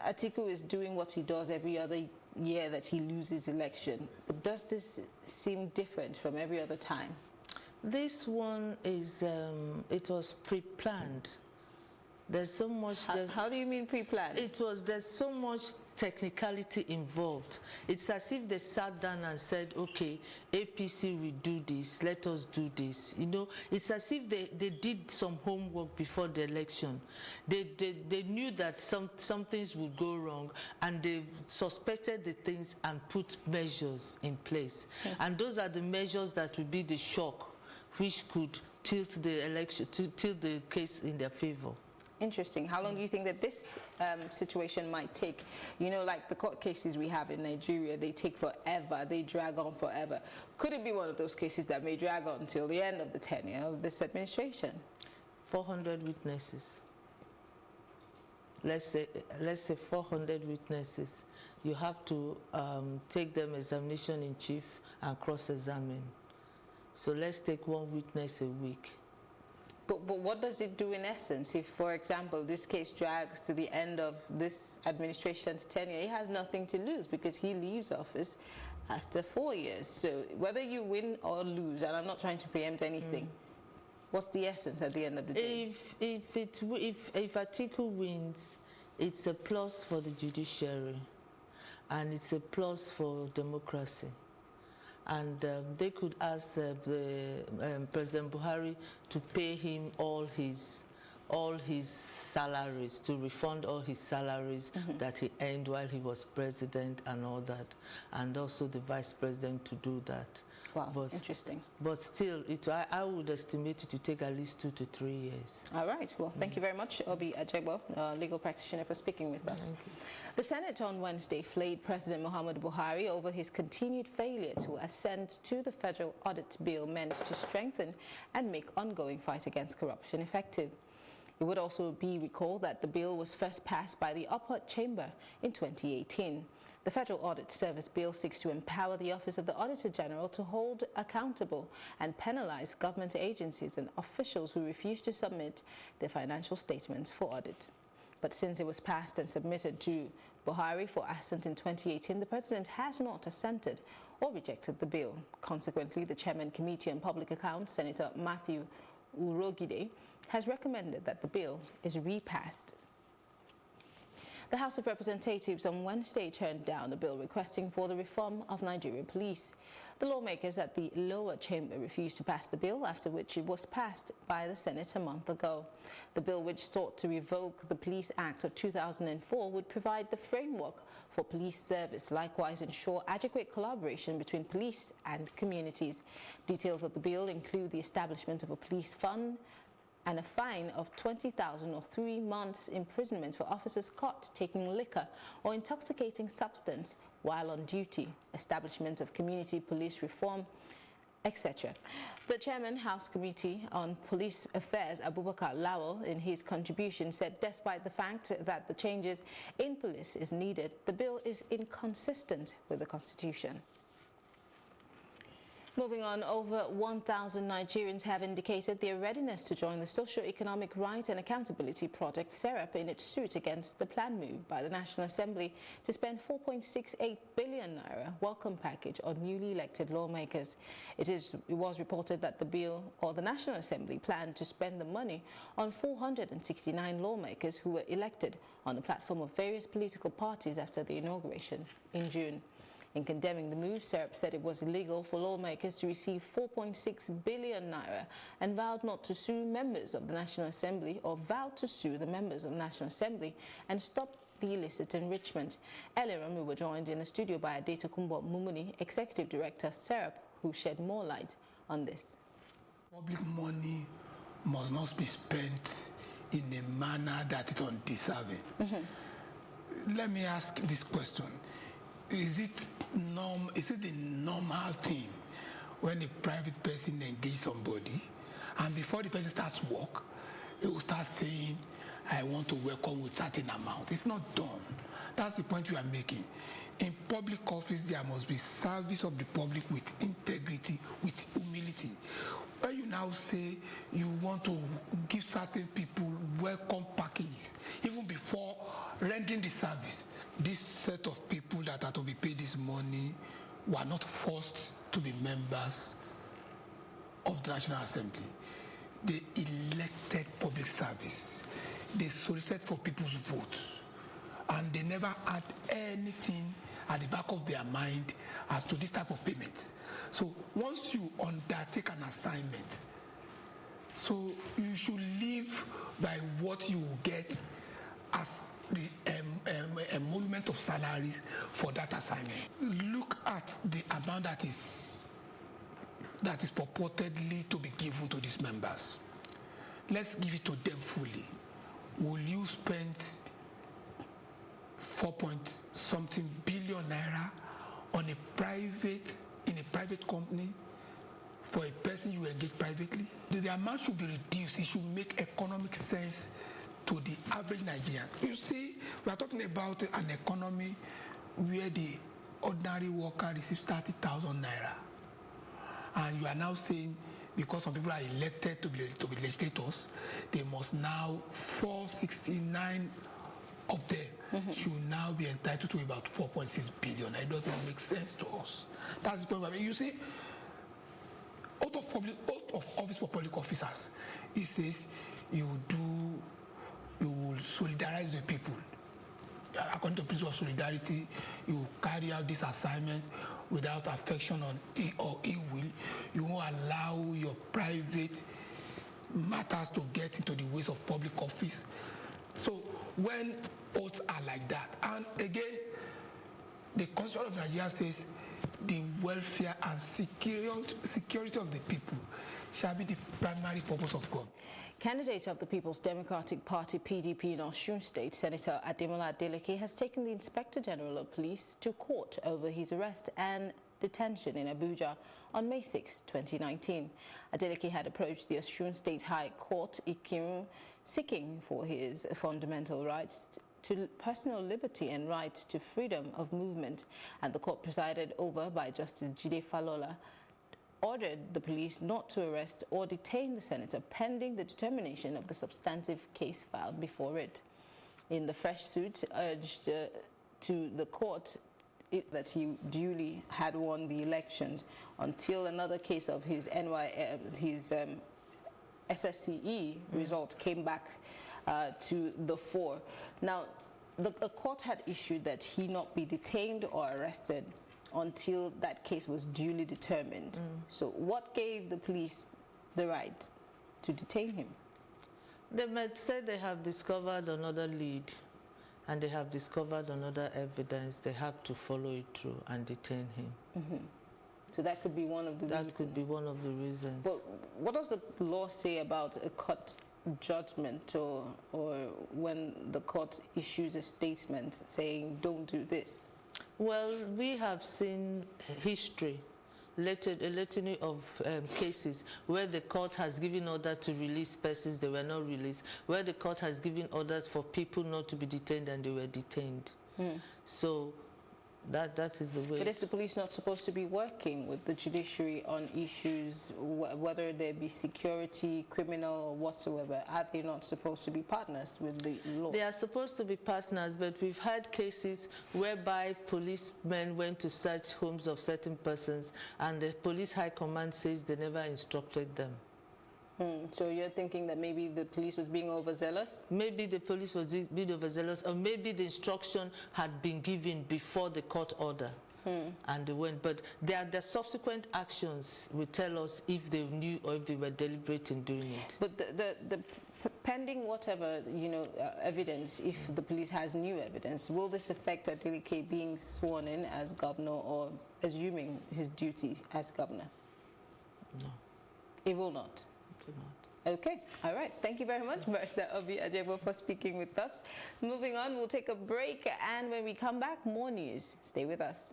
Atiku is doing what he does every other year that he loses election. But does this seem different from every other time? This one is, it was pre-planned. There's so much... How do you mean pre-planned? There's so much technicality involved. It's as if they sat down and said, okay, APC will do this, let us do this. You know, it's as if they did some homework before the election. They knew that some things would go wrong, and they suspected the things and put measures in place. And those are the measures that would be the shock, which could tilt the election, tilt the case in their favor. interesting. How long do you think that this situation might take? You know, like the court cases we have in Nigeria, they take forever, they drag on forever. Could it be one of those cases that may drag on until the end of the tenure of this administration? 400 witnesses. Let's say 400 witnesses. You have to take them examination in chief and cross-examine. So let's take one witness a week. But what does it do in essence if, for example, this case drags to the end of this administration's tenure? He has nothing to lose because he leaves office after 4 years. So whether you win or lose, and I'm not trying to preempt anything, what's the essence at the end of the day? If Atiku wins, it's a plus for the judiciary, and it's a plus for democracy. And they could ask President Buhari to pay him all his salaries, to refund all his salaries that he earned while he was president and all that, and also the vice president to do that. Wow, interesting. But still, I would estimate it to take at least 2 to 3 years. All right. Well, thank you very much, Obi Ajegbo, legal practitioner, for speaking with us. Thank you. The Senate on Wednesday flayed President Muhammadu Buhari over his continued failure to assent to the federal audit bill meant to strengthen and make ongoing fight against corruption effective. It would also be recalled that the bill was first passed by the upper chamber in 2018. The Federal Audit Service Bill seeks to empower the Office of the Auditor General to hold accountable and penalize government agencies and officials who refuse to submit their financial statements for audit. But since it was passed and submitted to Buhari for assent in 2018, the President has not assented or rejected the bill. Consequently, the Chairman Committee on Public Accounts, Senator Matthew Urogide, has recommended that the bill is repassed. The House of Representatives on Wednesday turned down a bill requesting for the reform of Nigerian police. The lawmakers at the lower chamber refused to pass the bill, after which it was passed by the Senate a month ago. The bill, which sought to revoke the Police Act of 2004, would provide the framework for police service, likewise ensure adequate collaboration between police and communities. Details of the bill include the establishment of a police fund and a fine of 20,000 or 3 months imprisonment for officers caught taking liquor or intoxicating substance while on duty, establishment of community police reform, etc. The Chairman, House Committee on Police Affairs, Abubakar Lawal, in his contribution said despite the fact that the changes in police is needed, the bill is inconsistent with the Constitution. Moving on, over 1,000 Nigerians have indicated their readiness to join the Socio-Economic Rights and Accountability Project, SERAP, in its suit against the planned move by the National Assembly to spend 4.68 billion naira welcome package on newly elected lawmakers. It was reported that the bill, or the National Assembly, planned to spend the money on 469 lawmakers who were elected on the platform of various political parties after the inauguration in June. In condemning the move, SERAP said it was illegal for lawmakers to receive 4.6 billion naira and vowed not to sue members of the National Assembly, or vowed to sue the members of the National Assembly and stop the illicit enrichment. Earlier on, we were joined in the studio by Adetokunbo Mumuni, Executive Director, SERAP, who shed more light on this. Public money must not be spent in a manner that is undeserving. Let me ask this question. Is it the normal thing when a private person engages somebody and before the person starts work, he will start saying, I want to welcome with certain amount? It's not done. That's the point you are making. In public office, there must be service of the public with integrity, with humility. When you now say you want to give certain people welcome packages, even before rendering the service, this set of people that are to be paid this money were not forced to be members of the National Assembly. They elected public service. They solicited for people's votes. And they never had anything at the back of their mind as to this type of payment. So once you undertake an assignment, so you should live by what you get as the emolument of salaries for that assignment. Look at the amount that is purportedly to be given to these members. Let's give it to them fully. will you spend 4-point-something billion naira on in a private company for a person you engage privately? The amount should be reduced. It should make economic sense to the average Nigerian. You see, we are talking about an economy where the ordinary worker receives 30,000 naira. And you are now saying, because some people are elected to be legislators, they must now, 469 of them should now be entitled to about 4.6 billion. It doesn't make sense to us. That's the point. I mean, you see, out of office for public officers, it says you will solidarize with people. According to the principle of solidarity, you carry out this assignment without affection on or ill will. You won't allow your private matters to get into the ways of public office. So when oaths are like that, and again, the Constitution of Nigeria says the welfare and security of the people shall be the primary purpose of God. Candidate of the People's Democratic Party, PDP, in Osun State, Senator Ademola Adeleke, has taken the Inspector General of Police to court over his arrest and detention in Abuja on May 6, 2019. Adeleke had approached the Osun State High Court, Ikiru, seeking for his fundamental rights to personal liberty and right to freedom of movement, and the court, presided over by Justice Jide Falola, ordered the police not to arrest or detain the senator pending the determination of the substantive case filed before it. In the fresh suit, urged to the court that he duly had won the elections until another case of his SSCE result came back to the fore. Now, the court had issued that he not be detained or arrested until that case was duly determined. So what gave the police the right to detain him? They might say they have discovered another lead and they have discovered another evidence. They have to follow it through and detain him. So that could be one of the reasons. That could be one of the reasons. But what does the law say about a court judgment or when the court issues a statement saying don't do this? Well, we have seen history, a litany of cases where the court has given order to release persons, they were not released, where the court has given orders for people not to be detained and they were detained. So that is the way. But is the police not supposed to be working with the judiciary on issues, whether they be security, criminal, or whatsoever? Are they not supposed to be partners with the law? They are supposed to be partners, but we've had cases whereby policemen went to search homes of certain persons and the police high command says they never instructed them. So you're thinking that maybe the police was being overzealous? Maybe the police was being overzealous, or maybe the instruction had been given before the court order and they went. But the subsequent actions will tell us if they knew or if they were deliberate in doing it. But the pending whatever, evidence, if the police has new evidence, will this affect Adeleke being sworn in as governor or assuming his duty as governor? No. It will not? Okay, all right. Thank you very much, Barrister Obi Ajebo, for speaking with us. Moving on, we'll take a break, and when we come back, more news. Stay with us.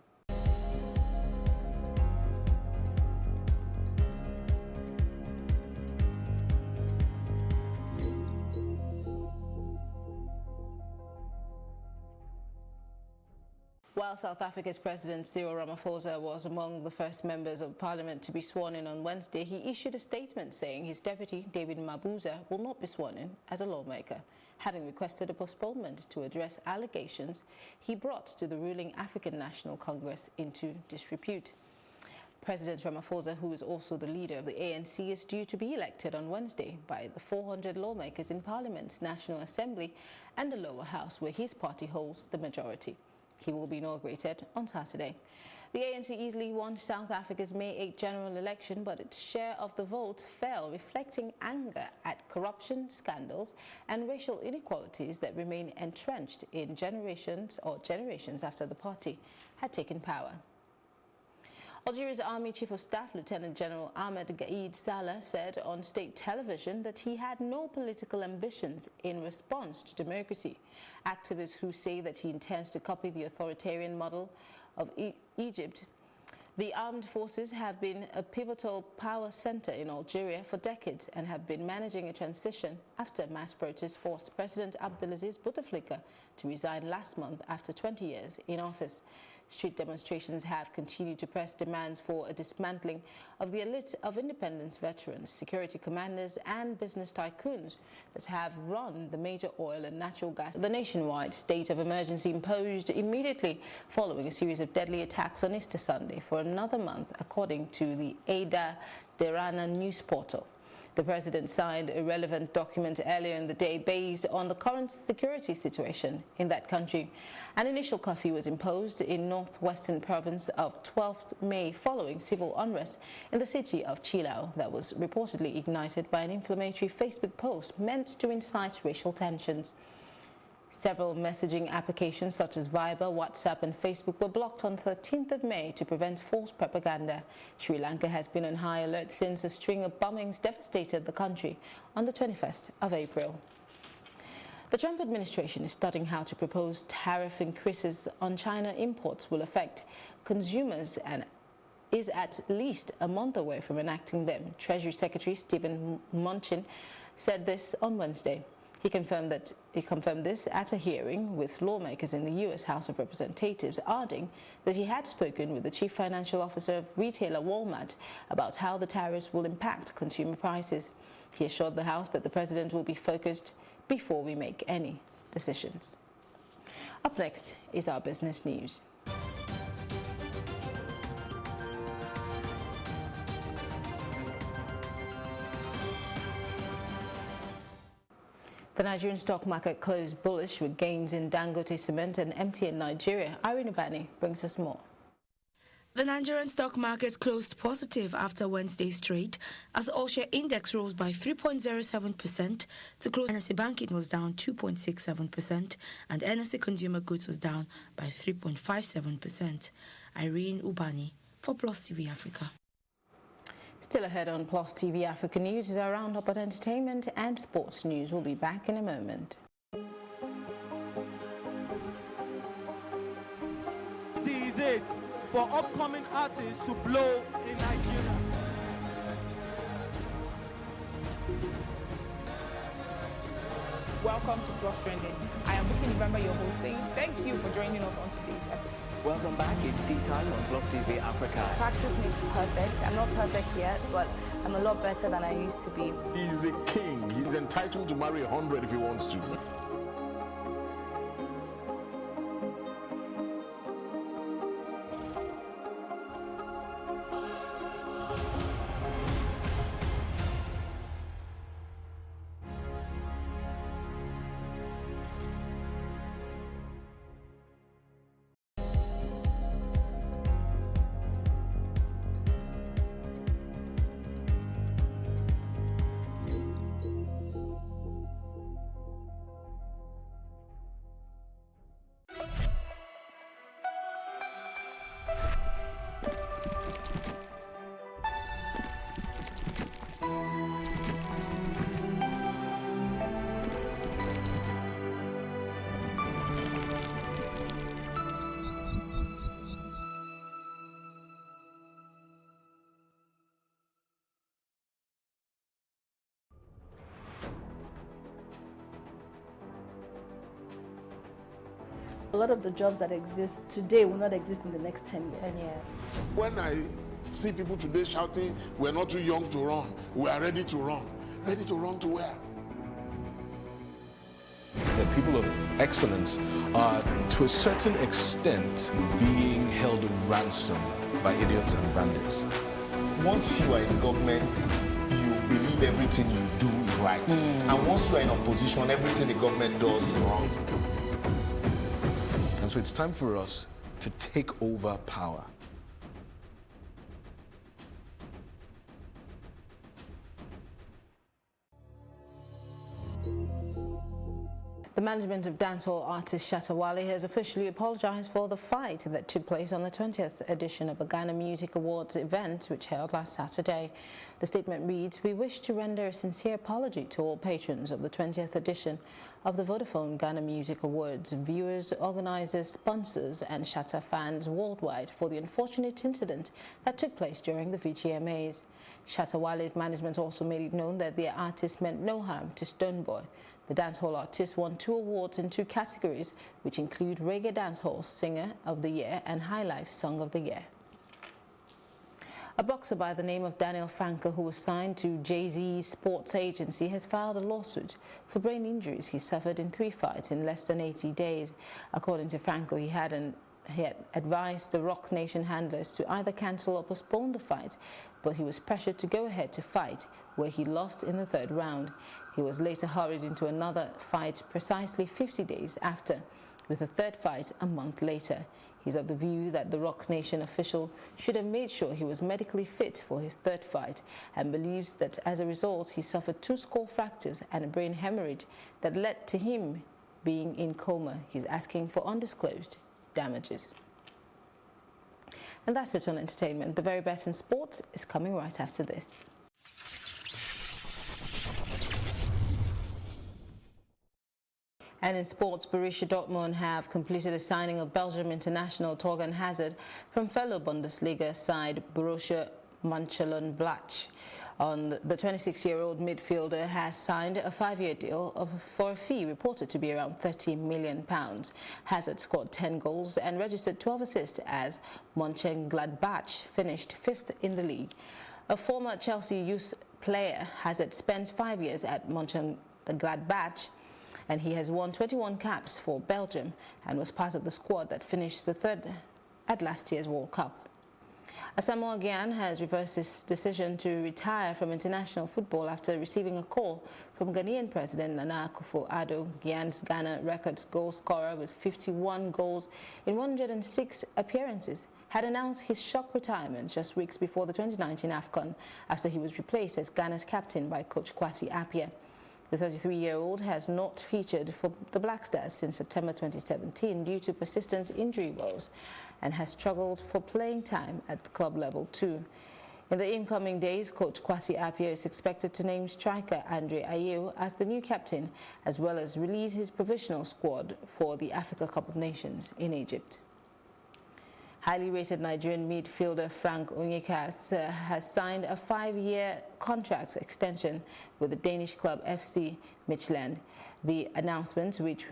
While South Africa's President Cyril Ramaphosa was among the first members of parliament to be sworn in on Wednesday, he issued a statement saying his deputy, David Mabuza, will not be sworn in as a lawmaker, having requested a postponement to address allegations he brought to the ruling African National Congress into disrepute. President Ramaphosa, who is also the leader of the ANC, is due to be elected on Wednesday by the 400 lawmakers in Parliament's National Assembly and the lower house, where his party holds the majority. He will be inaugurated on Saturday. The ANC easily won South Africa's May 8 general election, but its share of the vote fell, reflecting anger at corruption scandals and racial inequalities that remain entrenched in generations after the party had taken power. Algeria's Army Chief of Staff, Lieutenant General Ahmed Gaid Salah, said on state television that he had no political ambitions in response to democracy. Activists who say that he intends to copy the authoritarian model of Egypt. The armed forces have been a pivotal power center in Algeria for decades and have been managing a transition after mass protests forced President Abdelaziz Bouteflika to resign last month after 20 years in office. Street demonstrations have continued to press demands for a dismantling of the elite of independence veterans, security commanders and business tycoons that have run the major oil and natural gas. The nationwide state of emergency imposed immediately following a series of deadly attacks on Easter Sunday for another month, according to the Ada Derana news portal. The president signed a relevant document earlier in the day based on the current security situation in that country. An initial curfew was imposed in northwestern province of 12th May following civil unrest in the city of Chilao that was reportedly ignited by an inflammatory Facebook post meant to incite racial tensions. Several messaging applications such as Viber, WhatsApp and Facebook were blocked on 13th of May to prevent false propaganda. Sri Lanka has been on high alert since a string of bombings devastated the country on the 21st of April. The Trump administration is studying how to propose tariff increases on China imports will affect consumers and is at least a month away from enacting them. Treasury Secretary Stephen Mnuchin said this on Wednesday. He confirmed this at a hearing with lawmakers in the U.S. House of Representatives, adding that he had spoken with the chief financial officer of retailer Walmart about how the tariffs will impact consumer prices. He assured the House that the president will be focused before we make any decisions. Up next is our business news. The Nigerian stock market closed bullish with gains in Dangote Cement and MTN Nigeria. Irene Ubani brings us more. The Nigerian stock market closed positive after Wednesday's trade as the all-share index rose by 3.07% to close. NSE Banking was down 2.67% and NSE Consumer Goods was down by 3.57%. Irene Ubani for Plus TV Africa. Still ahead on Plus TV Africa News is our roundup on entertainment and sports news. We'll be back in a moment. This is it for upcoming artists to blow in Nigeria. Welcome to Plus Trending. I am Buki November, your host, saying thank you for joining us on today's episode. Welcome back. It's tea time on Plus TV Africa. Practice makes perfect. I'm not perfect yet, but I'm a lot better than I used to be. He's a king. He's entitled to marry 100 if he wants to. A lot of the jobs that exist today will not exist in the next 10 years. 10 years. When I see people today shouting, we're not too young to run, we are ready to run. Ready to run to where? The people of excellence are, to a certain extent, being held ransom by idiots and bandits. Once you are in government, you believe everything you do is right. And once you are in opposition, everything the government does is wrong. And so it's time for us to take over power. The The management of dancehall artist Shatta Wale has officially apologized for the fight that took place on the 20th edition of the Ghana Music Awards event, which held last Saturday. The statement reads, "We wish to render a sincere apology to all patrons of the 20th edition of the Vodafone Ghana Music Awards, viewers, organizers, sponsors and Shatta fans worldwide for the unfortunate incident that took place during the VGMAs. Shatta Wale's management also made it known that their artist meant no harm to Stonebwoy. The dancehall artist won 2 awards in 2 categories, which include Reggae Dancehall Singer of the Year and High Life Song of the Year." A boxer by the name of Daniel Franco, who was signed to Jay-Z's sports agency, has filed a lawsuit for brain injuries he suffered in 3 fights in less than 80 days. According to Franco, he had advised the Rock Nation handlers to either cancel or postpone the fight, but he was pressured to go ahead to fight, where he lost in the 3rd round. He was later hurried into another fight precisely 50 days after, with a 3rd fight a month later. He's of the view that the Rock Nation official should have made sure he was medically fit for his 3rd fight, and believes that as a result he suffered 2 skull fractures and a brain hemorrhage that led to him being in coma. He's asking for undisclosed damages. And that's it on entertainment. The very best in sports is coming right after this. And in sports, Borussia Dortmund have completed a signing of Belgium international Thorgan Hazard from fellow Bundesliga side Borussia Mönchengladbach. The 26-year-old midfielder has signed a 5-year deal for a fee reported to be around £30 million. Hazard scored 10 goals and registered 12 assists as Mönchengladbach finished 5th in the league. A former Chelsea youth player, Hazard spent 5 years at Mönchengladbach, and he has won 21 caps for Belgium and was part of the squad that finished the 3rd at last year's World Cup. Asamoah Gyan has reversed his decision to retire from international football after receiving a call from Ghanaian President Nana Akufo-Addo. Gyan's Ghana records goal scorer with 51 goals in 106 appearances had announced his shock retirement just weeks before the 2019 AFCON after he was replaced as Ghana's captain by coach Kwasi Appiah. The 33-year-old has not featured for the Black Stars since September 2017 due to persistent injury woes and has struggled for playing time at club level too. In the incoming days, coach Kwasi Appiah is expected to name striker Andre Ayew as the new captain, as well as release his provisional squad for the Africa Cup of Nations in Egypt. Highly rated Nigerian midfielder Frank Onyeka has signed a 5-year contract extension with the Danish club FC Midtjylland. The announcement, which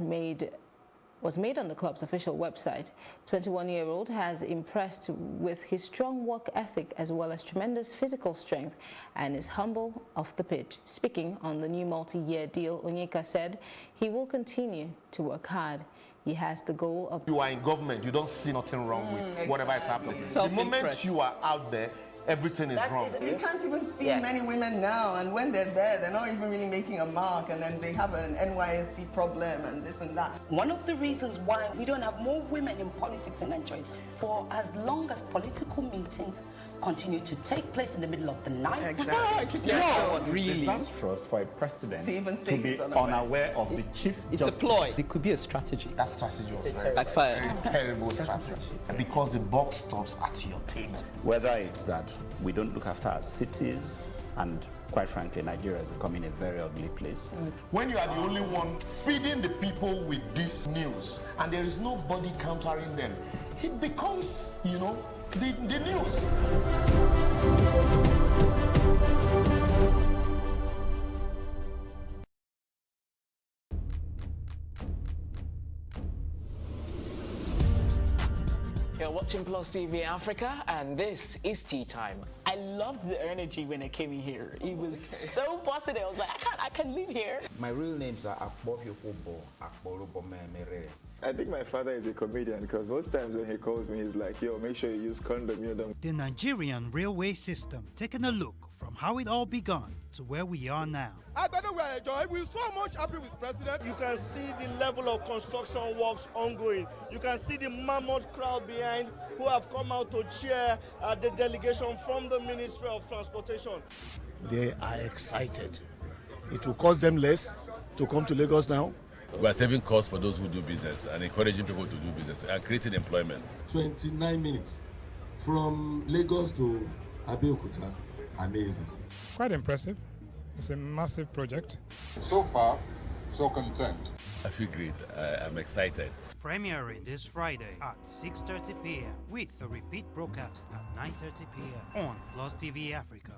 was made on the club's official website. 21-year-old has impressed with his strong work ethic as well as tremendous physical strength and is humble off the pitch. Speaking on the new multi-year deal, Onyeka said he will continue to work hard. He has the goal of... You are in government, you don't see nothing wrong with whatever is happening. The moment you are out there, everything is wrong. You can't even see many women now, and when they're there, they're not even really making a mark, and then they have an NYSC problem and this and that. One of the reasons why we don't have more women in politics in Nigeria is for as long as political meetings continue to take place in the middle of the night. Exactly. No, really disastrous for a president to even say be unaware of the chief It's justice. a ploy. It could be a strategy. That strategy was It's very backfired. terrible strategy. Because the buck stops at your table. Whether it's that we don't look after our cities, and quite frankly, Nigeria is becoming a very ugly place. When you are the only one feeding the people with this news, and there is nobody countering them, it becomes, you know, the news. You're watching Plus TV Africa, and this is Tea Time. I loved the energy when I came in here. It was so positive. I was like, I can't live here. My real names are Akbobio Obo, Akborobo Memere. I think my father is a comedian because most times when he calls me, he's like, yo, make sure you use condom, you know. The Nigerian railway system, taking a look from how it all began to where we are now. We're so much happy with President. You can see the level of construction works ongoing. You can see the mammoth crowd behind who have come out to cheer the delegation from the Ministry of Transportation. They are excited. It will cost them less to come to Lagos now We are saving costs for those who do business and encouraging people to do business and creating employment. 29 minutes from Lagos to Abeokuta. Amazing. Quite impressive. It's a massive project. So far, so content. I feel great. I'm excited. Premiering this Friday at 6:30 p.m. with a repeat broadcast at 9:30 p.m. on Plus TV Africa.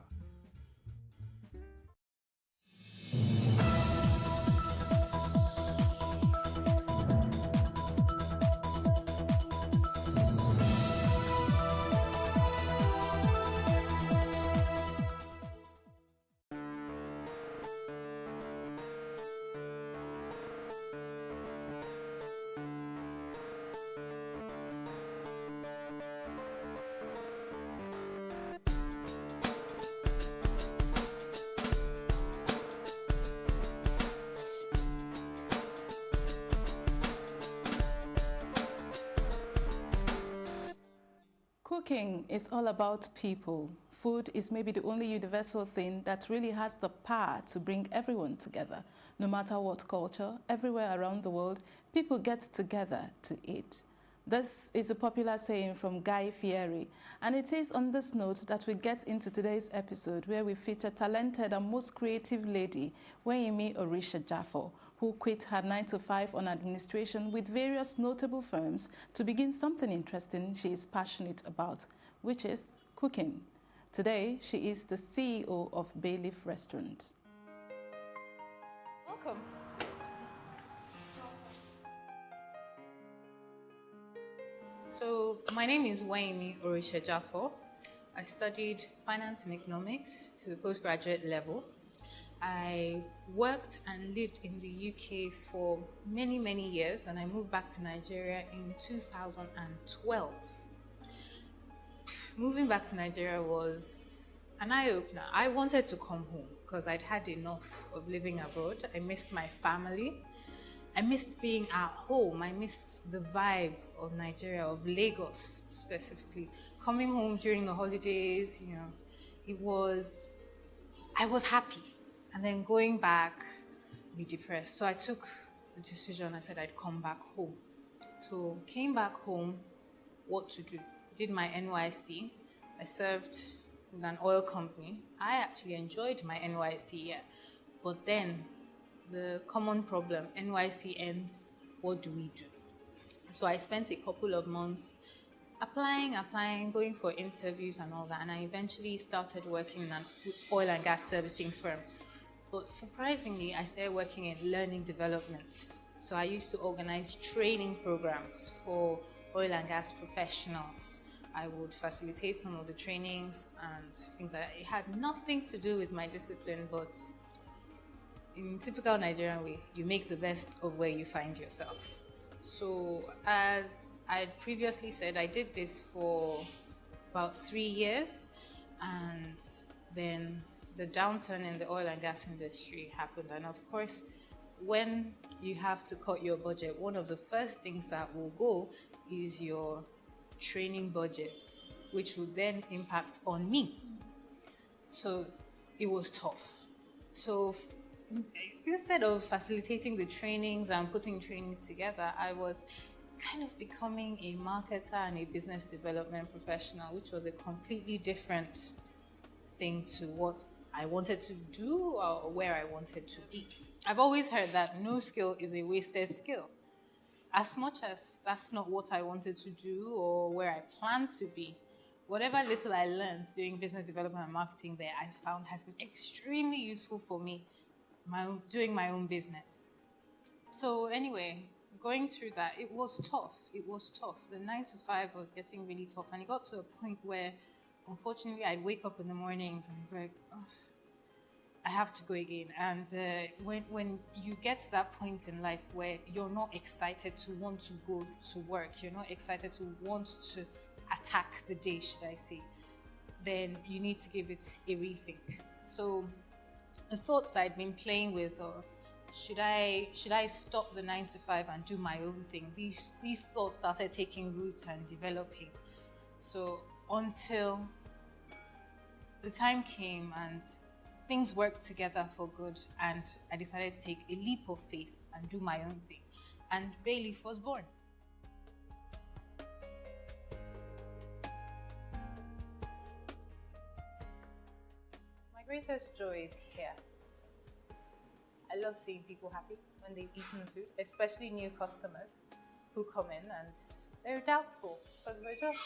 Cooking is all about people. Food is maybe the only universal thing that really has the power to bring everyone together. No matter what culture, everywhere around the world, people get together to eat. This is a popular saying from Guy Fieri, and it is on this note that we get into today's episode where we feature talented and most creative lady, Wayemi Orisha-Jaffo, who quit her 9-to-5 on administration with various notable firms to begin something interesting she is passionate about, which is cooking. Today, she is the CEO of Bayleaf Restaurant. Welcome. So, my name is Wayemi Orisha-Jaffo. I studied finance and economics to the postgraduate level. I worked and lived in the UK for many, many years, and I moved back to Nigeria in 2012. Moving back to Nigeria was an eye-opener. I wanted to come home because I'd had enough of living abroad. I missed my family. I missed being at home. I missed the vibe of Nigeria, of Lagos specifically. Coming home during the holidays, you know, I was happy. And then going back, be depressed. So I took the decision, I said I'd come back home. So came back home, what to do? Did my NYSC. I served with an oil company. I actually enjoyed my NYSC year. But then the common problem, NYSC ends, what do we do? So I spent a couple of months applying, going for interviews and all that. And I eventually started working in an oil and gas servicing firm. But surprisingly, I started working in learning development. So I used to organize training programs for oil and gas professionals. I would facilitate some of the trainings and things like that. It had nothing to do with my discipline, but in typical Nigerian way, you make the best of where you find yourself. So as I had previously said, I did this for about 3 years, and then the downturn in the oil and gas industry happened. And of course, when you have to cut your budget, one of the first things that will go is your training budgets, which would then impact on me. So it was tough. So instead of facilitating the trainings and putting trainings together, I was kind of becoming a marketer and a business development professional, which was a completely different thing to what I wanted to do or where I wanted to be. I've always heard that no skill is a wasted skill. As much as that's not what I wanted to do or where I plan to be, whatever little I learned doing business development and marketing there, I found has been extremely useful for me doing my own business. So anyway, going through that, it was tough. It was tough. The 9-to-5 was getting really tough, and it got to a point where, unfortunately, I'd wake up in the mornings and be like, oh, I have to go again. And when you get to that point in life where you're not excited to want to go to work, you're not excited to want to attack the day, should I say, then you need to give it a rethink. So the thoughts I'd been playing with, should I stop the 9-to-5 and do my own thing? These thoughts started taking root and developing. So until the time came and things worked together for good, and I decided to take a leap of faith and do my own thing. And Bayleaf was born. My greatest joy is here. I love seeing people happy when they've eaten the food, especially new customers who come in and they're doubtful because we're just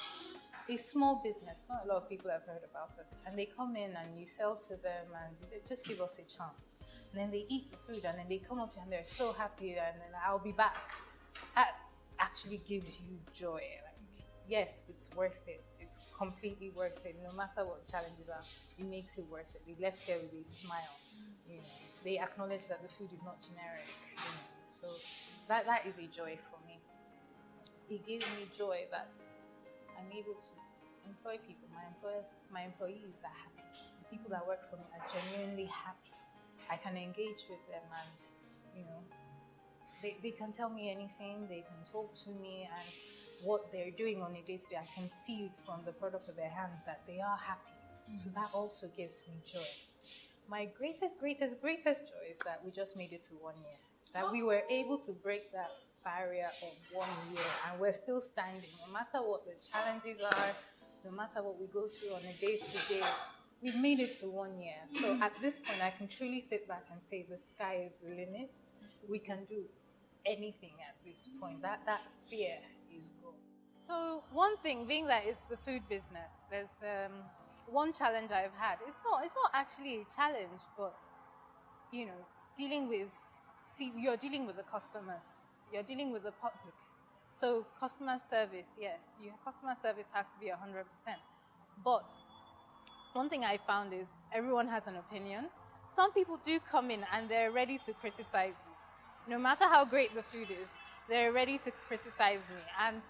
a small business. Not a lot of people have heard about us. And they come in and you sell to them and you say, just give us a chance. And then they eat the food and then they come up to you and they're so happy and then I'll be back. That actually gives you joy. Like, yes, it's worth it. It's completely worth it. No matter what the challenges are, it makes it worth it. We left here with a smile. You know, they acknowledge that the food is not generic. You know, so that is a joy for me. It gives me joy that I'm able to employ people. My employees are happy. The people that work for me are genuinely happy. I can engage with them and, you know, they can tell me anything, they can talk to me, and what they're doing on a day-to-day, I can see from the product of their hands that they are happy. So that also gives me joy. My greatest joy is that we just made it to 1 year. That we were able to break that barrier of 1 year and we're still standing. No matter what the challenges are, no matter what we go through on a day-to-day, we've made it to 1 year. So at this point, I can truly sit back and say the sky is the limit. We can do anything at this point. That fear is gone. So one thing, being that it's the food business, there's one challenge I've had. It's not actually a challenge, but you know, you're dealing with the customers, you're dealing with the public. So customer service, yes, customer service has to be 100%. But one thing I found is everyone has an opinion. Some people do come in and they're ready to criticize you. No matter how great the food is, they're ready to criticize me. And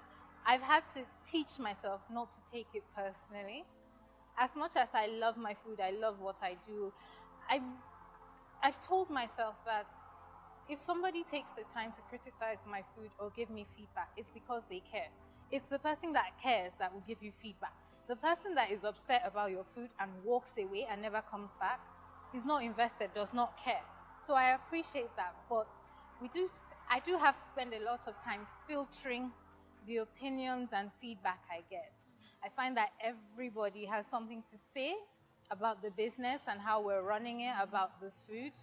I've had to teach myself not to take it personally. As much as I love my food, I love what I do, I've told myself that if somebody takes the time to criticize my food or give me feedback, it's because they care. It's the person that cares that will give you feedback. The person that is upset about your food and walks away and never comes back is not invested, does not care. So I appreciate that, but I do have to spend a lot of time filtering the opinions and feedback I get. I find that everybody has something to say about the business and how we're running it, about the food.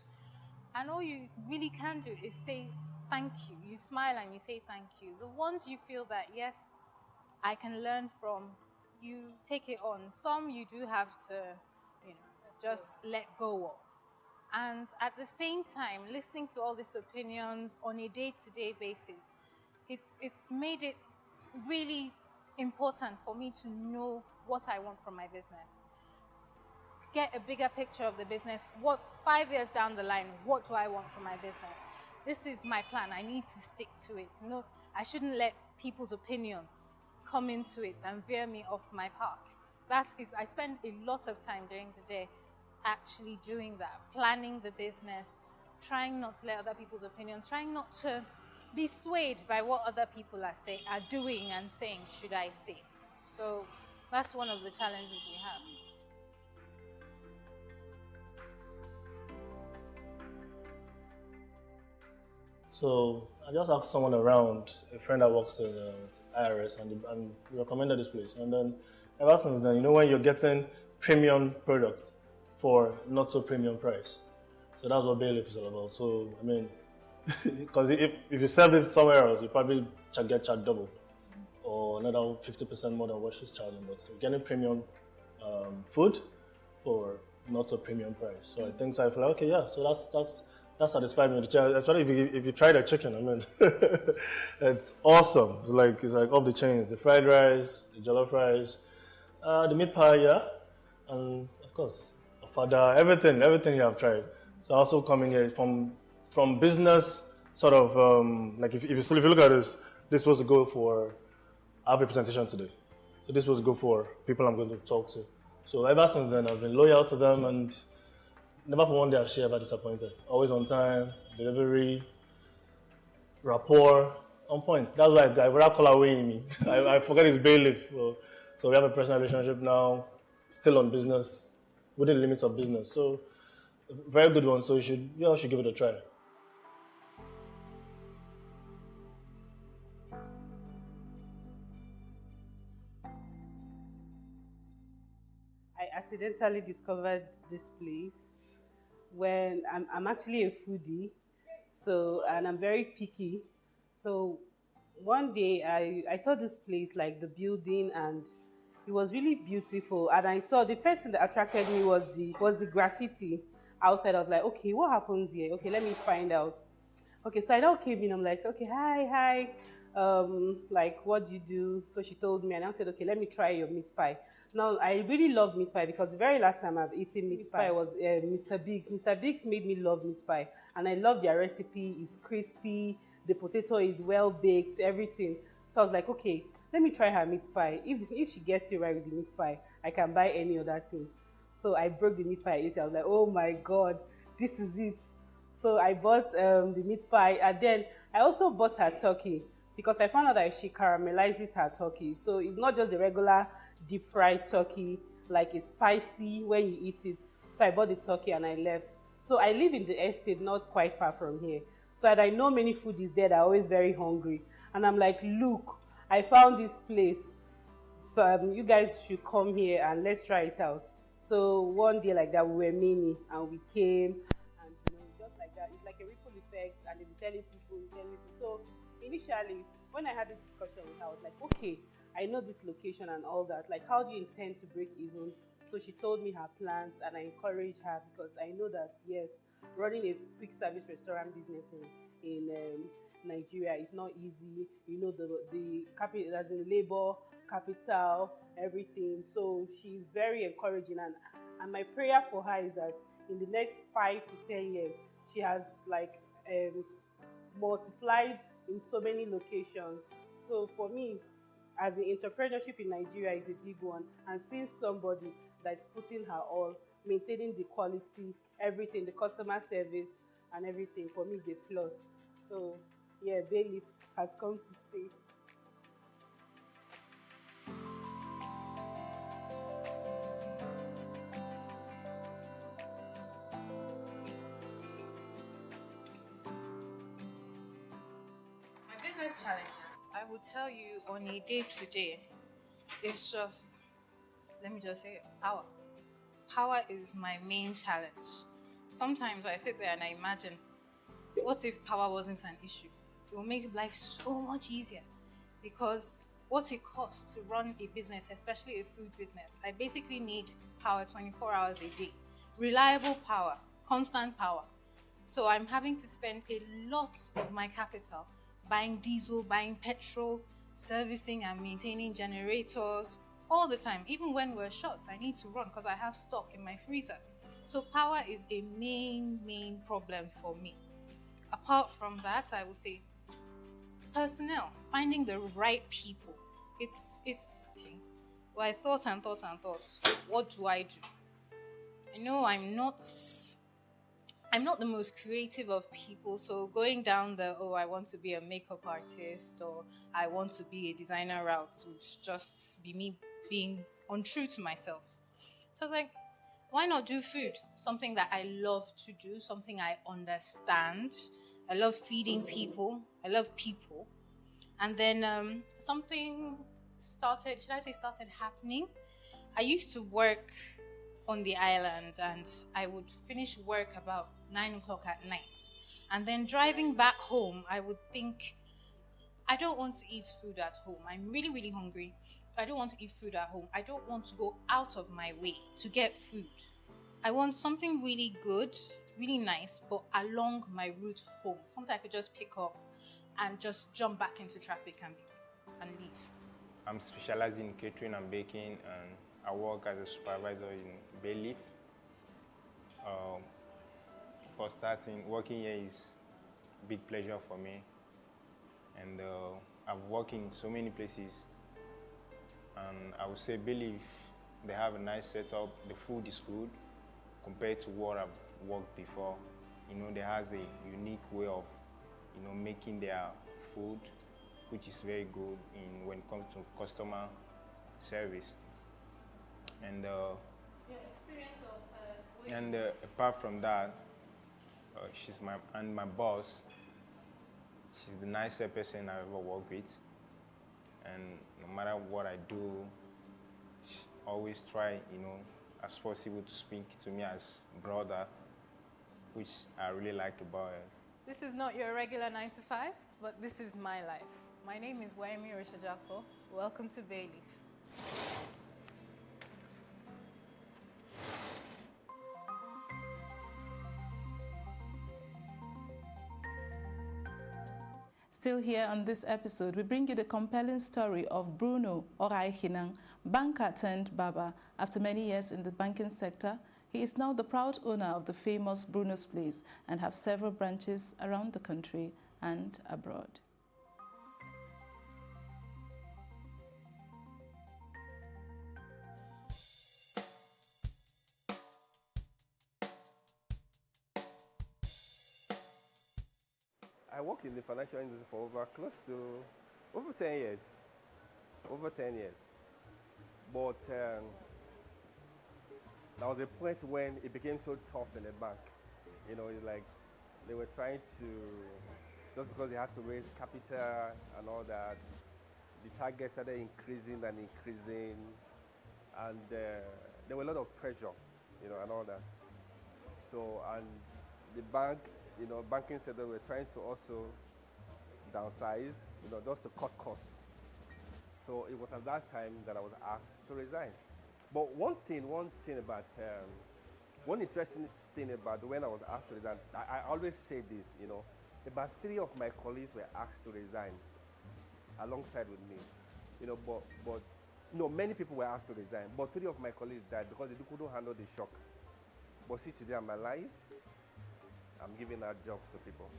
And all you really can do is say thank you. You smile and you say thank you. The ones you feel that, yes, I can learn from, you take it on. Some you do have to, you know, just let go of. And at the same time, listening to all these opinions on a day-to-day basis, it's made it really important for me to know what I want from my business. Get a bigger picture of the business. 5 years down the line, what do I want from my business? This is my plan. I need to stick to it. No, I shouldn't let people's opinions come into it and veer me off my path. I spend a lot of time during the day actually doing that, planning the business, trying not to let other people's opinions, trying not to be swayed by what other people are doing and saying, should I say. So that's one of the challenges we have. So I just asked someone around, a friend that works in IRS, and recommended this place. And then ever since then, you know, when you're getting premium products for not so premium price. So that's what Bayleaf is all about. So, I mean, because if you sell this somewhere else, you probably get charged double or another 50% more than what she's charging. But so getting premium food for not so premium price. So I think so. I feel like, okay, yeah. So that satisfied me. Especially if you try the chicken, I mean, it's awesome. It's like off the chains. The fried rice, the jollof rice, the meat pie, yeah, and of course, fada, everything you have tried. So also coming here from business sort of like if you look at this was supposed to go for. I have a presentation today, so this was to go for people I'm going to talk to. So ever since then, I've been loyal to them and. Never for one day I've ever disappointed. Always on time, delivery, rapport, on point. That's why I would call away me. I forget it's Bayleaf. So we have a personal relationship now, still on business, within the limits of business. So very good one. So you should give it a try. accidentally discovered this place when I'm actually a foodie, so, and I'm very picky. So one day I saw this place, like the building, and it was really beautiful. And I saw the first thing that attracted me was the graffiti outside. I was like, okay, what happens here? Okay, let me find out. Okay, so I now came in. I'm like, okay, hi. Like, what do you do? So she told me, and I said, okay, let me try your meat pie. Now, I really love meat pie because the very last time I've eaten meat pie was Mr. Biggs. Mr. Biggs made me love meat pie, and I love their recipe. It's crispy, the potato is well baked, everything. So I was like, okay, let me try her meat pie. If she gets it right with the meat pie, I can buy any other thing. So I broke the meat pie, I ate it. I was like, oh my God, this is it. So I bought the meat pie, and then I also bought her turkey because I found out that she caramelizes her turkey. So it's not just a regular deep fried turkey, like it's spicy when you eat it. So I bought the turkey and I left. So I live in the estate not quite far from here. So I know many foodies there that are always very hungry. And I'm like, look, I found this place. So you guys should come here and let's try it out. So one day like that, we were many and we came. And just like that, it's like a ripple effect. And they'll be telling people. So initially, when I had this discussion with her, I was like, okay, I know this location and all that. Like, how do you intend to break even? So she told me her plans, and I encouraged her because I know that, yes, running a quick service restaurant business in Nigeria is not easy. You know, the capital, as in labor, capital, everything. So she's very encouraging, and my prayer for her is that in the next 5 to 10 years, she has like multiplied in so many locations. So for me, as in entrepreneurship in Nigeria is a big one, and seeing somebody that's putting her all, maintaining the quality, everything, the customer service and everything, for me is a plus. So yeah, Bayleaf has come to stay. My business challenges, I will tell you on a day-to-day, it's just, let me just say, power. Power is my main challenge. Sometimes I sit there and I imagine, what if power wasn't an issue? It will make life so much easier, because what it costs to run a business, especially a food business, I basically need power 24 hours a day. Reliable power, constant power. So I'm having to spend a lot of my capital buying diesel, buying petrol, servicing and maintaining generators all the time. Even when we're short, I need to run because I have stock in my freezer. So power is a main problem for me. Apart from that, I would say personnel, finding the right people. Well, I thought. What do I do? I know I'm not the most creative of people, so going down the, I want to be a makeup artist or I want to be a designer route would just be me being untrue to myself. So I was like, why not do food? Something that I love to do, something I understand. I love feeding people. I love people. And then something started happening. I used to work on the island and I would finish work about 9 o'clock at night. And then driving back home, I would think, I don't want to eat food at home. I'm really, really hungry. I don't want to eat food at home. I don't want to go out of my way to get food. I want something really good, really nice, but along my route home. Something I could just pick up and just jump back into traffic and leave. I'm specializing in catering and baking, and I work as a supervisor in Bayleaf. For starting, working here is a big pleasure for me. And I've worked in so many places. And I would say Bayleaf, they have a nice setup. The food is good compared to what I've worked before. You know, they has a unique way of, making their food, which is very good when it comes to customer service. And apart from that, she's my boss. She's the nicest person I've ever worked with. And no matter what I do, she always try, as possible to speak to me as brother, which I really like about it. This is not your regular 9 to 5, but this is my life. My name is Waimi Rishajafo. Welcome to Bayleaf. Still here on this episode, we bring you the compelling story of Bruno Oraihinang, banker turned barber. After many years in the banking sector, he is now the proud owner of the famous Bruno's Place and have several branches around the country and abroad. I worked in the financial industry for over 10 years. Over 10 years. But there was a point when it became so tough in the bank. You know, it's like they were trying to, just because they had to raise capital and all that, the targets started increasing and increasing. And there were a lot of pressure, you know, and all that. So, and the bank, you know, banking sector were trying to also downsize, you know, just to cut costs. So it was at that time that I was asked to resign. But one interesting thing about when I was asked to resign, I always say this, you know, about 3 of my colleagues were asked to resign alongside with me, you know, but no, many people were asked to resign, but 3 of my colleagues died because they couldn't handle the shock. But see, today I'm alive. I'm giving out jobs to people.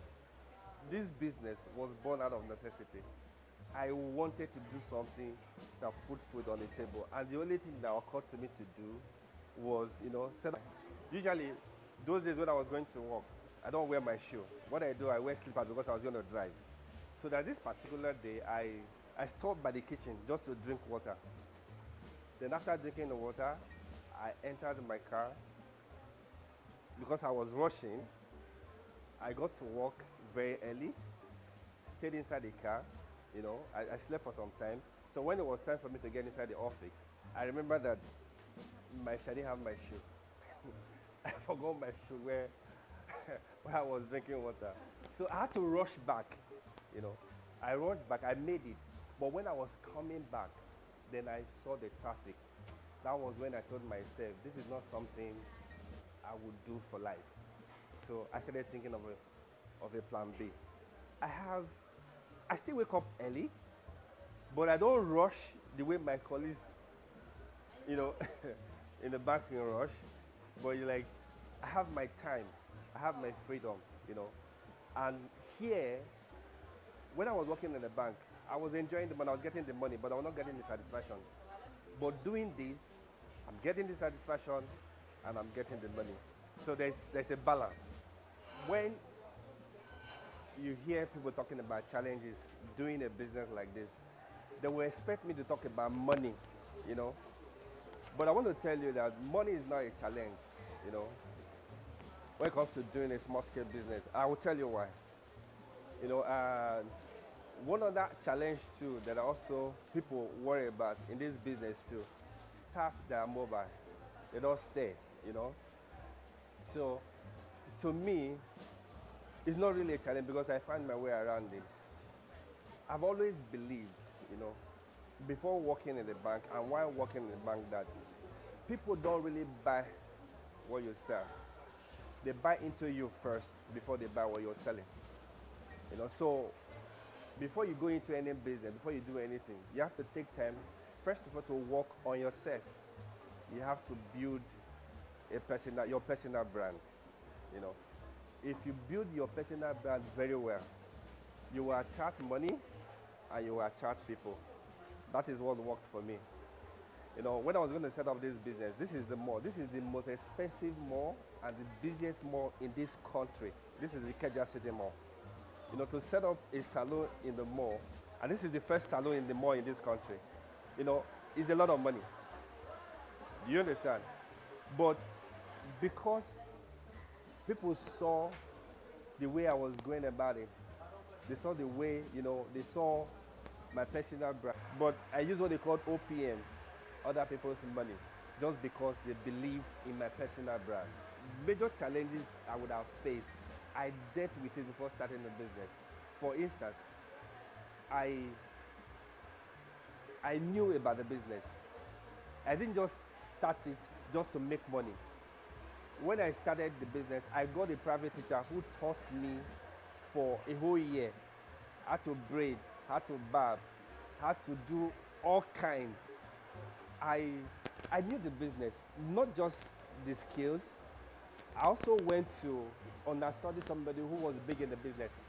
This business was born out of necessity. I wanted to do something that put food on the table, and the only thing that occurred to me to do was, you know, set up. Usually, those days when I was going to work, I don't wear my shoe. What I do, I wear slippers because I was going to drive. So that this particular day, I stopped by the kitchen just to drink water. Then after drinking the water, I entered my car. Because I was rushing, I got to work very early, stayed inside the car, you know, I slept for some time. So when it was time for me to get inside the office, I remember that I didn't have my shoe. I forgot my shoe where I was drinking water. So I had to rush back, you know. I rushed back, I made it. But when I was coming back, then I saw the traffic. That was when I told myself, this is not something I would do for life. So I started thinking of a plan B. I still wake up early, but I don't rush the way my colleagues, you know, in the banking rush. But you're like, I have my time, I have my freedom, you know. And here, when I was working in the bank, I was enjoying the money, I was getting the money, but I was not getting the satisfaction. But doing this, I'm getting the satisfaction and I'm getting the money. So there's a balance. When you hear people talking about challenges doing a business like this, they will expect me to talk about money, you know. But I want to tell you that money is not a challenge, you know. When it comes to doing a small-scale business, I will tell you why. You know, one other challenge too that also people worry about in this business too, staff that are mobile, they don't stay, you know. So, to me, it's not really a challenge because I find my way around it. I've always believed, you know, before working in the bank and while working in the bank that people don't really buy what you sell. They buy into you first before they buy what you're selling. You know, so before you go into any business, before you do anything, you have to take time, first of all, to work on yourself. You have to build your personal brand, you know. If you build your personal brand very well, you will attract money and you will attract people. That is what worked for me. You know, when I was going to set up this business, this is the mall. This is the most expensive mall and the busiest mall in this country. This is the Ikeja City Mall. You know, to set up a salon in the mall, and this is the first salon in the mall in this country, you know, is a lot of money. Do you understand? But because people saw the way I was going about it, they saw the way, you know, they saw my personal brand. But I use what they call OPM, other people's money. just because they believe in my personal brand. Major challenges I would have faced, I dealt with it before starting the business. For instance, I knew about the business. I didn't just start it just to make money. When I started the business, I got a private teacher who taught me for a whole year how to braid, how to barb, how to do all kinds. I knew the business, not just the skills. I also went to understudy somebody who was big in the business.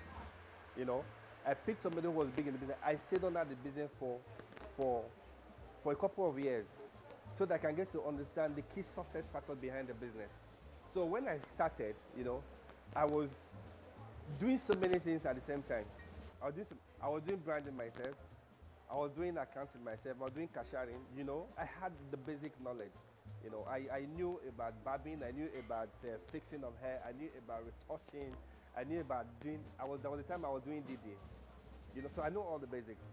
You know, I picked somebody who was big in the business. I stayed under the business for a couple of years so that I can get to understand the key success factor behind the business. So when I started, you know, I was doing so many things at the same time. I was doing branding myself. I was doing accounting myself. I was doing cashiering. You know, I had the basic knowledge. You know, I knew about barbing. I knew about fixing of hair. I knew about retouching. I knew about doing. There was a time I was doing DD. You know, so I know all the basics.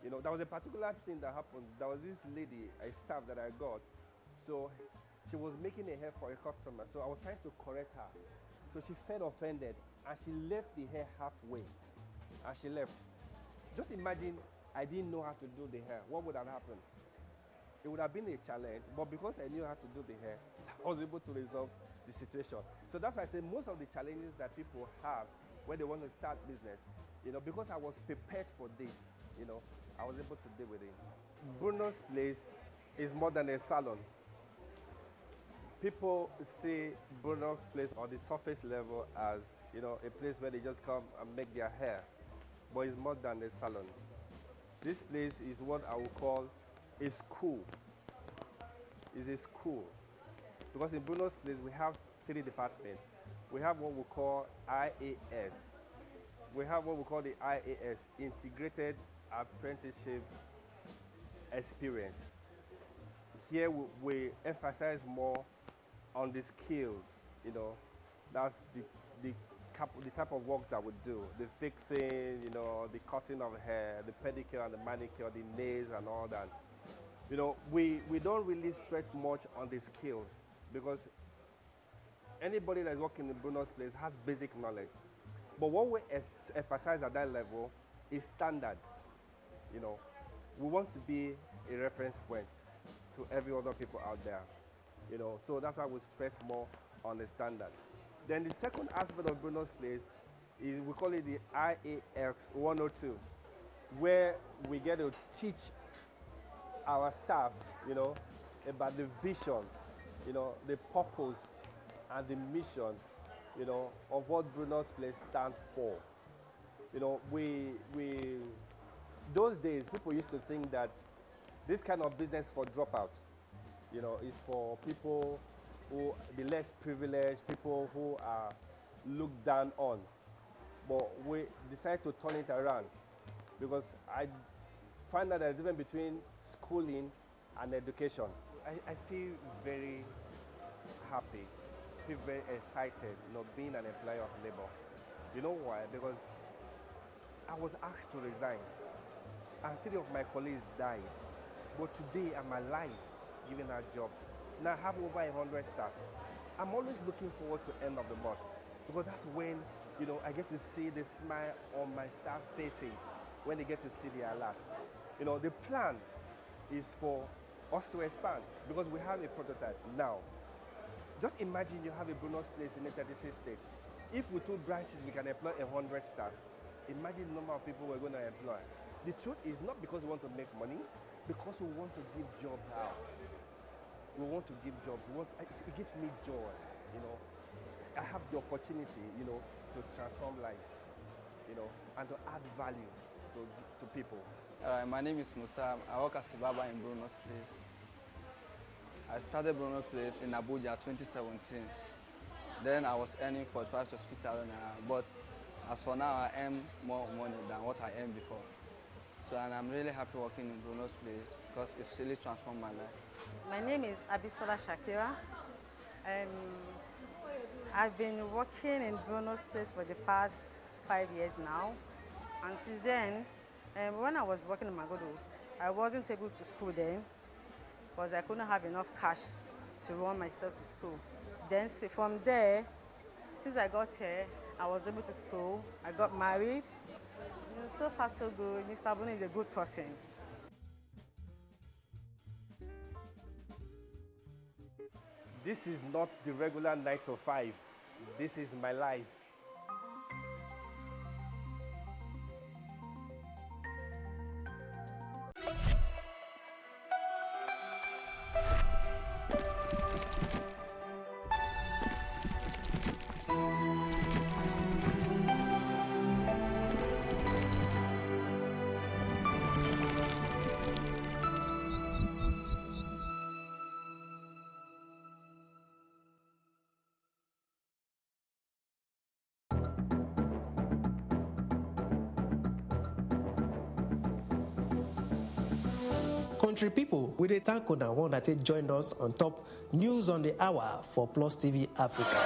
You know, there was a particular thing that happened. There was this lady, a staff that I got. So she was making a hair for a customer. So I was trying to correct her. So she felt offended and she left the hair halfway. And she left. Just imagine I didn't know how to do the hair. What would have happened? It would have been a challenge, but because I knew how to do the hair, I was able to resolve the situation. So that's why I say most of the challenges that people have when they want to start business, you know, because I was prepared for this, you know, I was able to deal with it. Bruno's Place is more than a salon. People see Bruno's Place on the surface level as, you know, a place where they just come and make their hair, but it's more than a salon. This place is what I would call a school. It's a school. Because in Bruno's Place, we have 3 departments. We have what we call IAS. We have what we call the IAS, Integrated Apprenticeship Experience. Here we emphasize more on the skills, you know. That's the type of work that we do, the fixing, you know, the cutting of hair, the pedicure and the manicure, the nails and all that. You know, we don't really stress much on the skills because anybody that's working in Bruno's Place has basic knowledge. But what we emphasize at that level is standard. You know, we want to be a reference point to every other people out there. You know, so that's why we stress more on the standard. Then the second aspect of Bruno's Place is we call it the IAX 102, where we get to teach our staff, you know, about the vision, you know, the purpose and the mission, you know, of what Bruno's Place stands for. You know, those days people used to think that this kind of business for dropouts, you know, is for people who the less privileged, people who are looked down on. But we decided to turn it around because I find that there's a difference between schooling and education. I feel very happy, feel very excited, you know, being an employer of labor. You know why? Because I was asked to resign and 3 of my colleagues died. But today I'm alive, giving out jobs. Now I have over 100 staff. I'm always looking forward to end of the month because that's when, you know, I get to see the smile on my staff faces when they get to see the alerts. You know, the plan is for us to expand because we have a prototype now. Just imagine you have a Bruno's Place in 36 states. If with 2 branches we can employ 100 staff, imagine the number of people we're going to employ. The truth is not because we want to make money, because we want to give jobs out. We want to give jobs. It gives me joy, you know. I have the opportunity, you know, to transform lives, you know, and to add value to people. My name is Musa. I work as a barber in Bruno's Place. I started Bruno's Place in Abuja 2017. Then I was earning 45 to 50,000 naira. But as for now, I earn more money than what I earned before. So, and I'm really happy working in Bruno's Place because it's really transformed my life. My name is Abisola Shakira. I've been working in Bruno's Place for the past 5 years now. And since then, when I was working in Magodo, I wasn't able to school then. because I couldn't have enough cash to run myself to school. Then from there, since I got here, I was able to school. I got married. You know, so far so good. Mr. Bono is a good person. This is not the regular 9 to 5. This is my life. Country people, we dey thank una one that joined us on top News on the Hour for Plus TV Africa.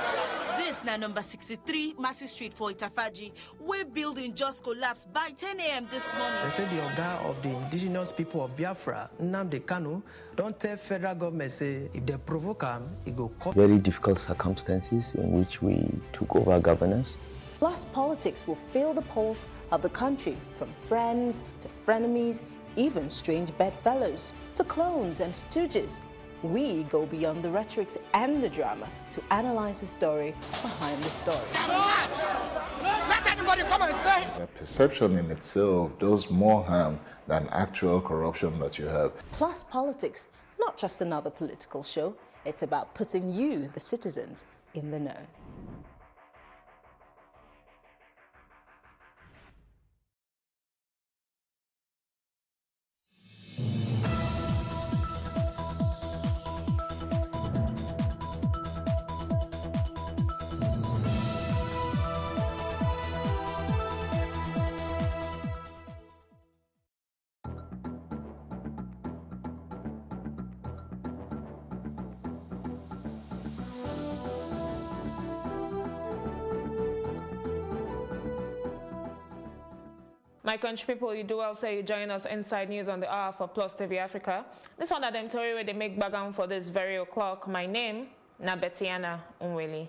This na number 63 Massey Street for Itafaji, where building just collapsed by 10 a.m. this morning. They say the Oga of the indigenous people of Biafra, Nnamdi Kanu, don't tell federal government say if they provoke him, it go cut. Very difficult circumstances in which we took over governance. Plus, politics will fill the polls of the country, from friends to frenemies, even strange bedfellows to clones and stooges. We go beyond the rhetorics and the drama to analyze the story behind the story. Let anybody come and say. The perception in itself does more harm than actual corruption that you have. Plus Politics, not just another political show. It's about putting you, the citizens, in the know. My country people, you do well say you join us inside News on the Hour for Plus TV Africa. This one that them told you where they make background for this very o'clock. My name, na Betiana Unweli.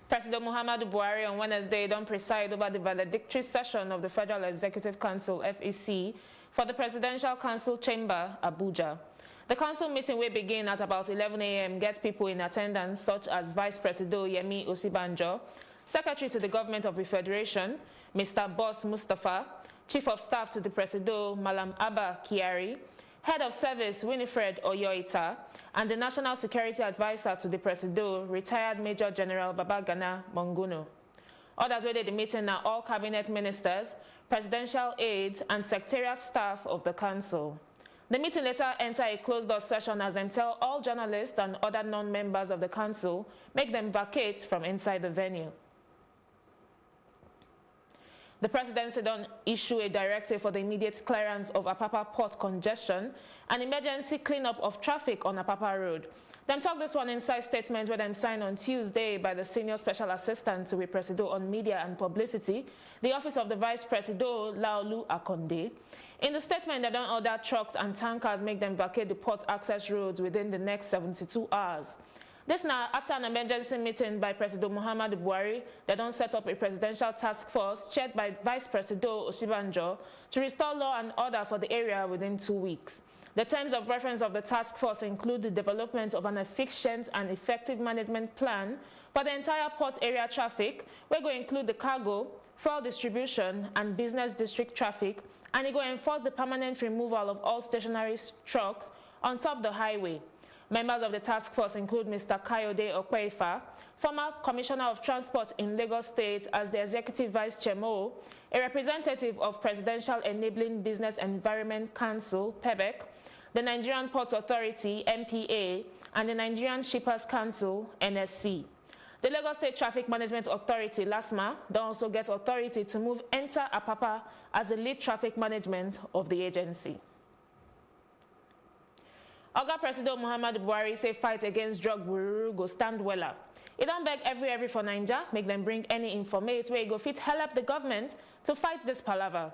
President Muhammadu Buhari on Wednesday don't preside over the valedictory session of the Federal Executive Council, FEC, for the Presidential Council Chamber, Abuja. The council meeting will begin at about 11 a.m. Get people in attendance such as Vice President Yemi Osibanjo, Secretary to the Government of the Federation, Mr. Boss Mustafa, Chief of Staff to the President, Malam Abba Kiari, Head of Service, Winifred Oyoita, and the National Security Advisor to the President, retired Major General Babagana Monguno. Others waited the meeting are all cabinet ministers, presidential aides, and secretariat staff of the council. The meeting later entered a closed-door session as them tell all journalists and other non-members of the council make them vacate from inside the venue. The presidency don't issue a directive for the immediate clearance of Apapa port congestion and emergency cleanup of traffic on Apapa Road. Them talk this one inside statement where them signed on Tuesday by the Senior Special Assistant to the President on Media and Publicity, the Office of the Vice President, Laolu Akonde. In the statement, they don't order trucks and tankers make them vacate the port access roads within the next 72 hours. This now after an emergency meeting by President Muhammadu Buhari, they don't set up a presidential task force chaired by Vice President Osibanjo to restore law and order for the area within 2 weeks. The terms of reference of the task force include the development of an efficient and effective management plan for the entire port area traffic, where it will include the cargo, fuel distribution, and business district traffic, and it will enforce the permanent removal of all stationary trucks on top of the highway. Members of the task force include Mr. Kayode Okwefa, former Commissioner of Transport in Lagos State as the Executive Vice Chairman, a representative of Presidential Enabling Business Environment Council, PEBEC, the Nigerian Ports Authority, NPA, and the Nigerian Shippers Council, NSC. The Lagos State Traffic Management Authority, LASMA, don't also get authority to enter Apapa as the lead traffic management of the agency. Oga President Muhammadu Buhari say fight against drug bururu go stand wella. He don't beg every for Naija, make them bring any informate where he go fit help the government to fight this palaver.